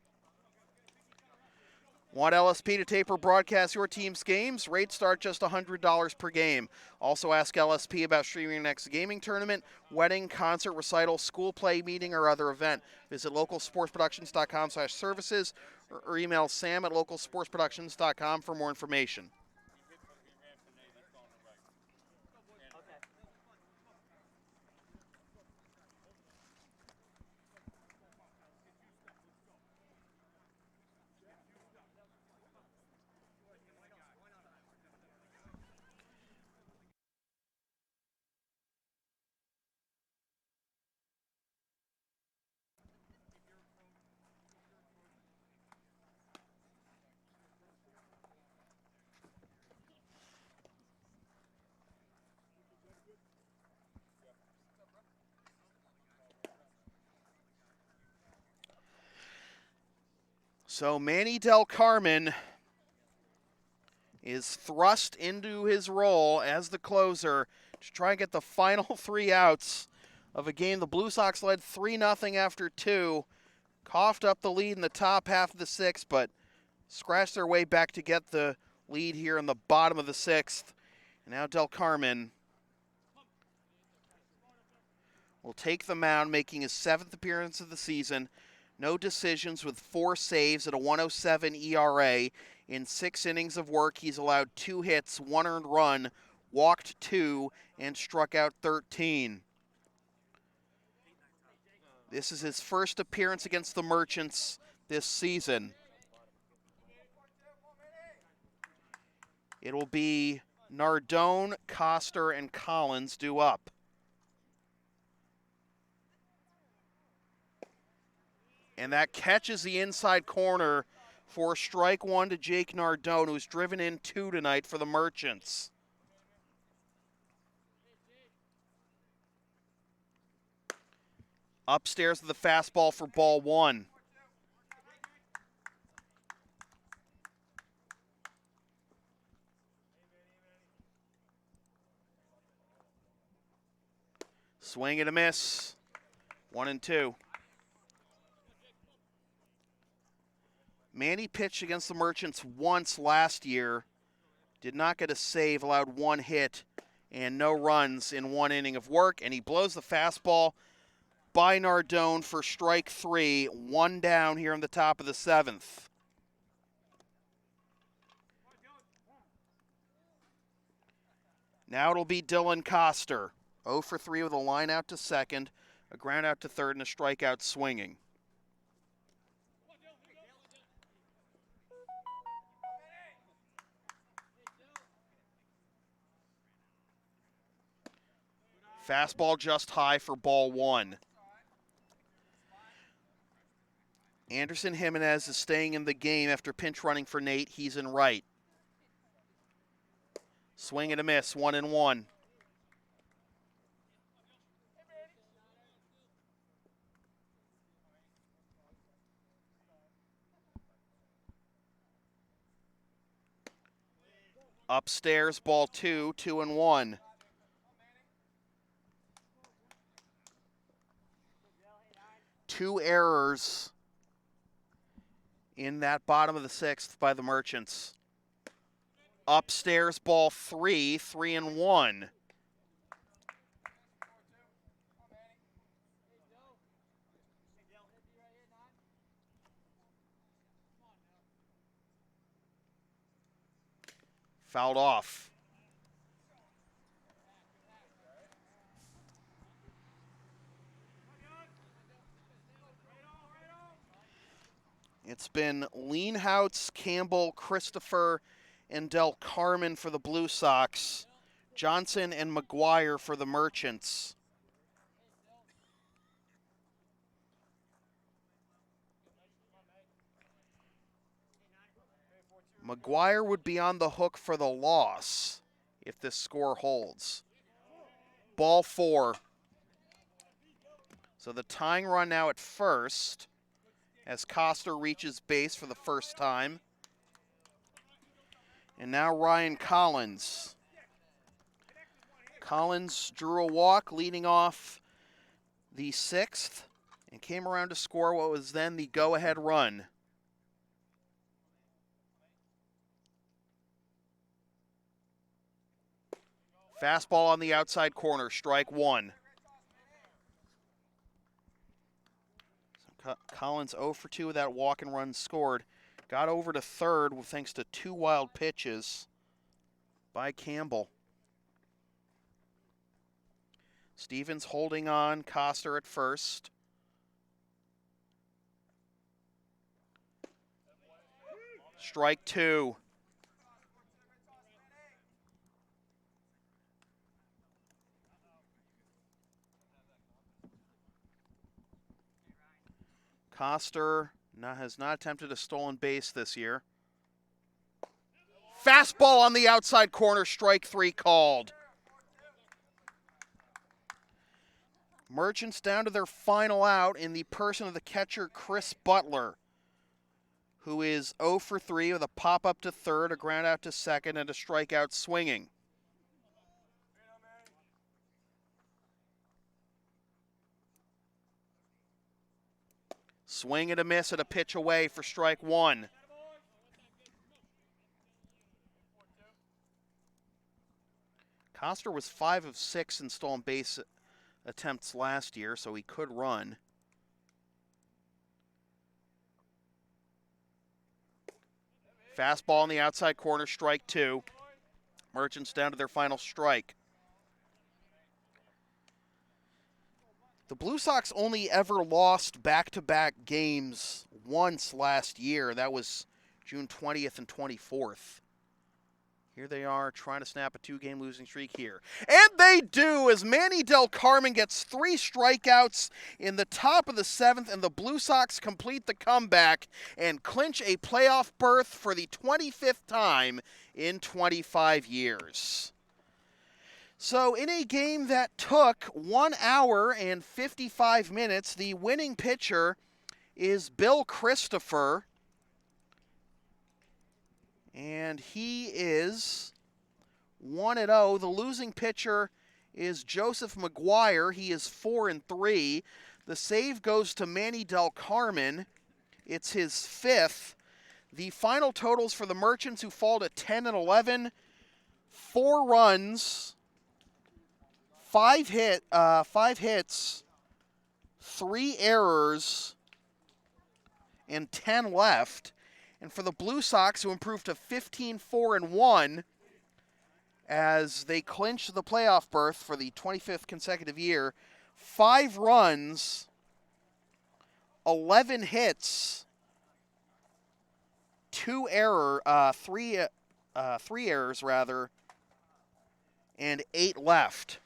Want LSP to tape or broadcast your team's games? Rates start just $100 per game. Also ask LSP about streaming your next gaming tournament, wedding, concert, recital, school play, meeting, or other event. Visit localsportsproductions.com/services or email sam@localsportsproductions.com for more information. So Manny Del Carmen is thrust into his role as the closer to try and get the final 3 outs of a game. The Blue Sox led 3-0 after 2, coughed up the lead in the top half of the 6th, but scratch their way back to get the lead here in the bottom of the 6th. And now Del Carmen will take the mound, making his 7th appearance of the season. No decisions with 4 saves at a 107 ERA. In 6 innings of work, he's allowed 2 hits, 1 earned run, walked 2, and struck out 13. This is his first appearance against the Merchants this season. It'll be Nardone, Coster, and Collins due up. And that catches the inside corner for strike 1 to Jake Nardone, who's driven in 2 tonight for the Merchants. Upstairs to the fastball for ball 1. Swing and a miss. 1-2. Manny pitched against the Merchants once last year. Did not get a save, allowed 1 hit and no runs in 1 inning of work. And he blows the fastball by Nardone for strike 3. 1 down here in the top of the 7th. Now it'll be Dylan Coster. 0 for 3 with a line out to second, a ground out to third, and a strikeout swinging. Fastball just high for ball 1. Anderson Jimenez is staying in the game after pinch running for Nate. He's in right. Swing and a miss, 1-1. Upstairs, ball 2, 2-1. Two errors in that bottom of the 6th by the Merchants. Upstairs, ball 3, 3-1. Fouled off. It's been Leanhoutz, Campbell, Christopher, and Del Carmen for the Blue Sox. Johnson and McGuire for the Merchants. McGuire would be on the hook for the loss if this score holds. Ball 4. So the tying run now at first as Coster reaches base for the first time. And now Ryan Collins. Collins drew a walk leading off the 6th and came around to score what was then the go-ahead run. Fastball on the outside corner, strike 1. So Collins 0 for 2 with that walk and run scored. Got over to third thanks to 2 wild pitches by Campbell. Stevens holding on, Coster at first. Strike 2. Coster has not attempted a stolen base this year. Fastball on the outside corner, strike 3 called. Merchants down to their final out in the person of the catcher, Chris Butler, who is 0 for 3 with a pop up to third, a ground out to second, and a strikeout swinging. Swing and a miss at a pitch away for strike 1. Coster was 5 of 6 in stolen base attempts last year, so he could run. Fastball in the outside corner, strike 2. Merchants down to their final strike. The Blue Sox only ever lost back-to-back games once last year. That was June 20th and 24th. Here they are trying to snap a 2-game losing streak here. And they do, as Manny Del Carmen gets 3 strikeouts in the top of the 7th, and the Blue Sox complete the comeback and clinch a playoff berth for the 25th time in 25 years. So in a game that took 1 hour and 55 minutes, the winning pitcher is Bill Christopher. And he is 1-0. The losing pitcher is Joseph McGuire. He is 4-3. The save goes to Manny Del Carmen. It's his 5th. The final totals for the Merchants, who fall to 10-11, 4 runs, 5 hits, 3 errors, and 10 left. And for the Blue Sox, who improved to 15-4-1 as they clinch the playoff berth for the 25th consecutive year, 5 runs, 11 hits, 3 errors rather, and 8 left.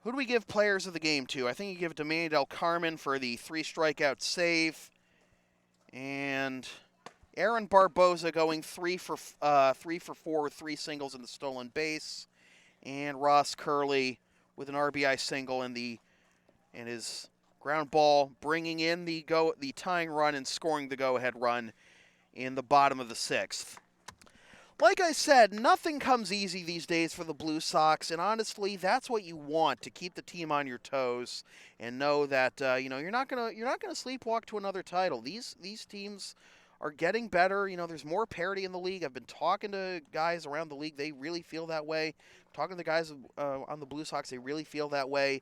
Who do we give players of the game to? I think you give it to Manny Del Carmen for the 3 strikeout save. And Aaron Barboza going 3 for 4 with 3 singles in the stolen base. And Ross Curley with an RBI single and his ground ball, bringing in the tying run and scoring the go-ahead run in the bottom of the 6th. Like I said, nothing comes easy these days for the Blue Sox, and honestly, that's what you want, to keep the team on your toes and know that you're not gonna sleepwalk to another title. These teams are getting better. There's more parity in the league. I've been talking to guys around the league; they really feel that way. Talking to the guys on the Blue Sox, they really feel that way.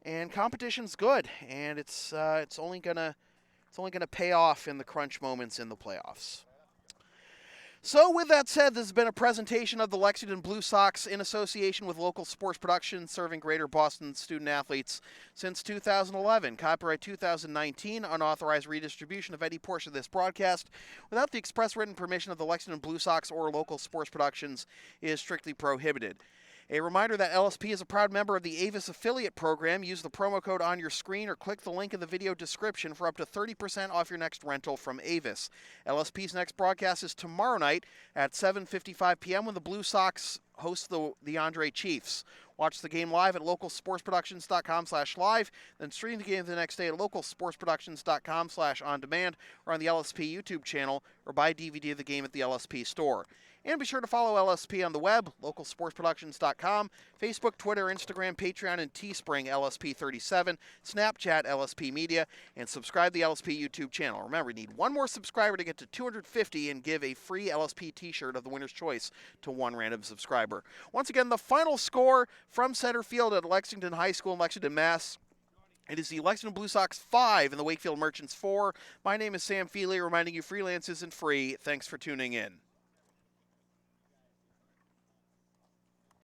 And competition's good, and it's only gonna pay off in the crunch moments in the playoffs. So with that said, this has been a presentation of the Lexington Blue Sox in association with Local Sports Production, serving Greater Boston student athletes since 2011. Copyright 2019, unauthorized redistribution of any portion of this broadcast without the express written permission of the Lexington Blue Sox or Local Sports Productions is strictly prohibited. A reminder that LSP is a proud member of the Avis affiliate program. Use the promo code on your screen or click the link in the video description for up to 30% off your next rental from Avis. LSP's next broadcast is tomorrow night at 7:55 p.m. when the Blue Sox host the Andre Chiefs. Watch the game live at localsportsproductions.com/live, then stream the game the next day at localsportsproductions.com/on-demand or on the LSP YouTube channel, or buy a DVD of the game at the LSP store. And be sure to follow LSP on the web, localsportsproductions.com, Facebook, Twitter, Instagram, Patreon, and Teespring LSP37, Snapchat LSP Media, and subscribe to the LSP YouTube channel. Remember, you need 1 more subscriber to get to 250 and give a free LSP t-shirt of the winner's choice to 1 random subscriber. Once again, the final score from center field at Lexington High School in Lexington, Mass. It is the Lexington Blue Sox 5 and the Wakefield Merchants 4. My name is Sam Feely, reminding you freelance isn't free. Thanks for tuning in.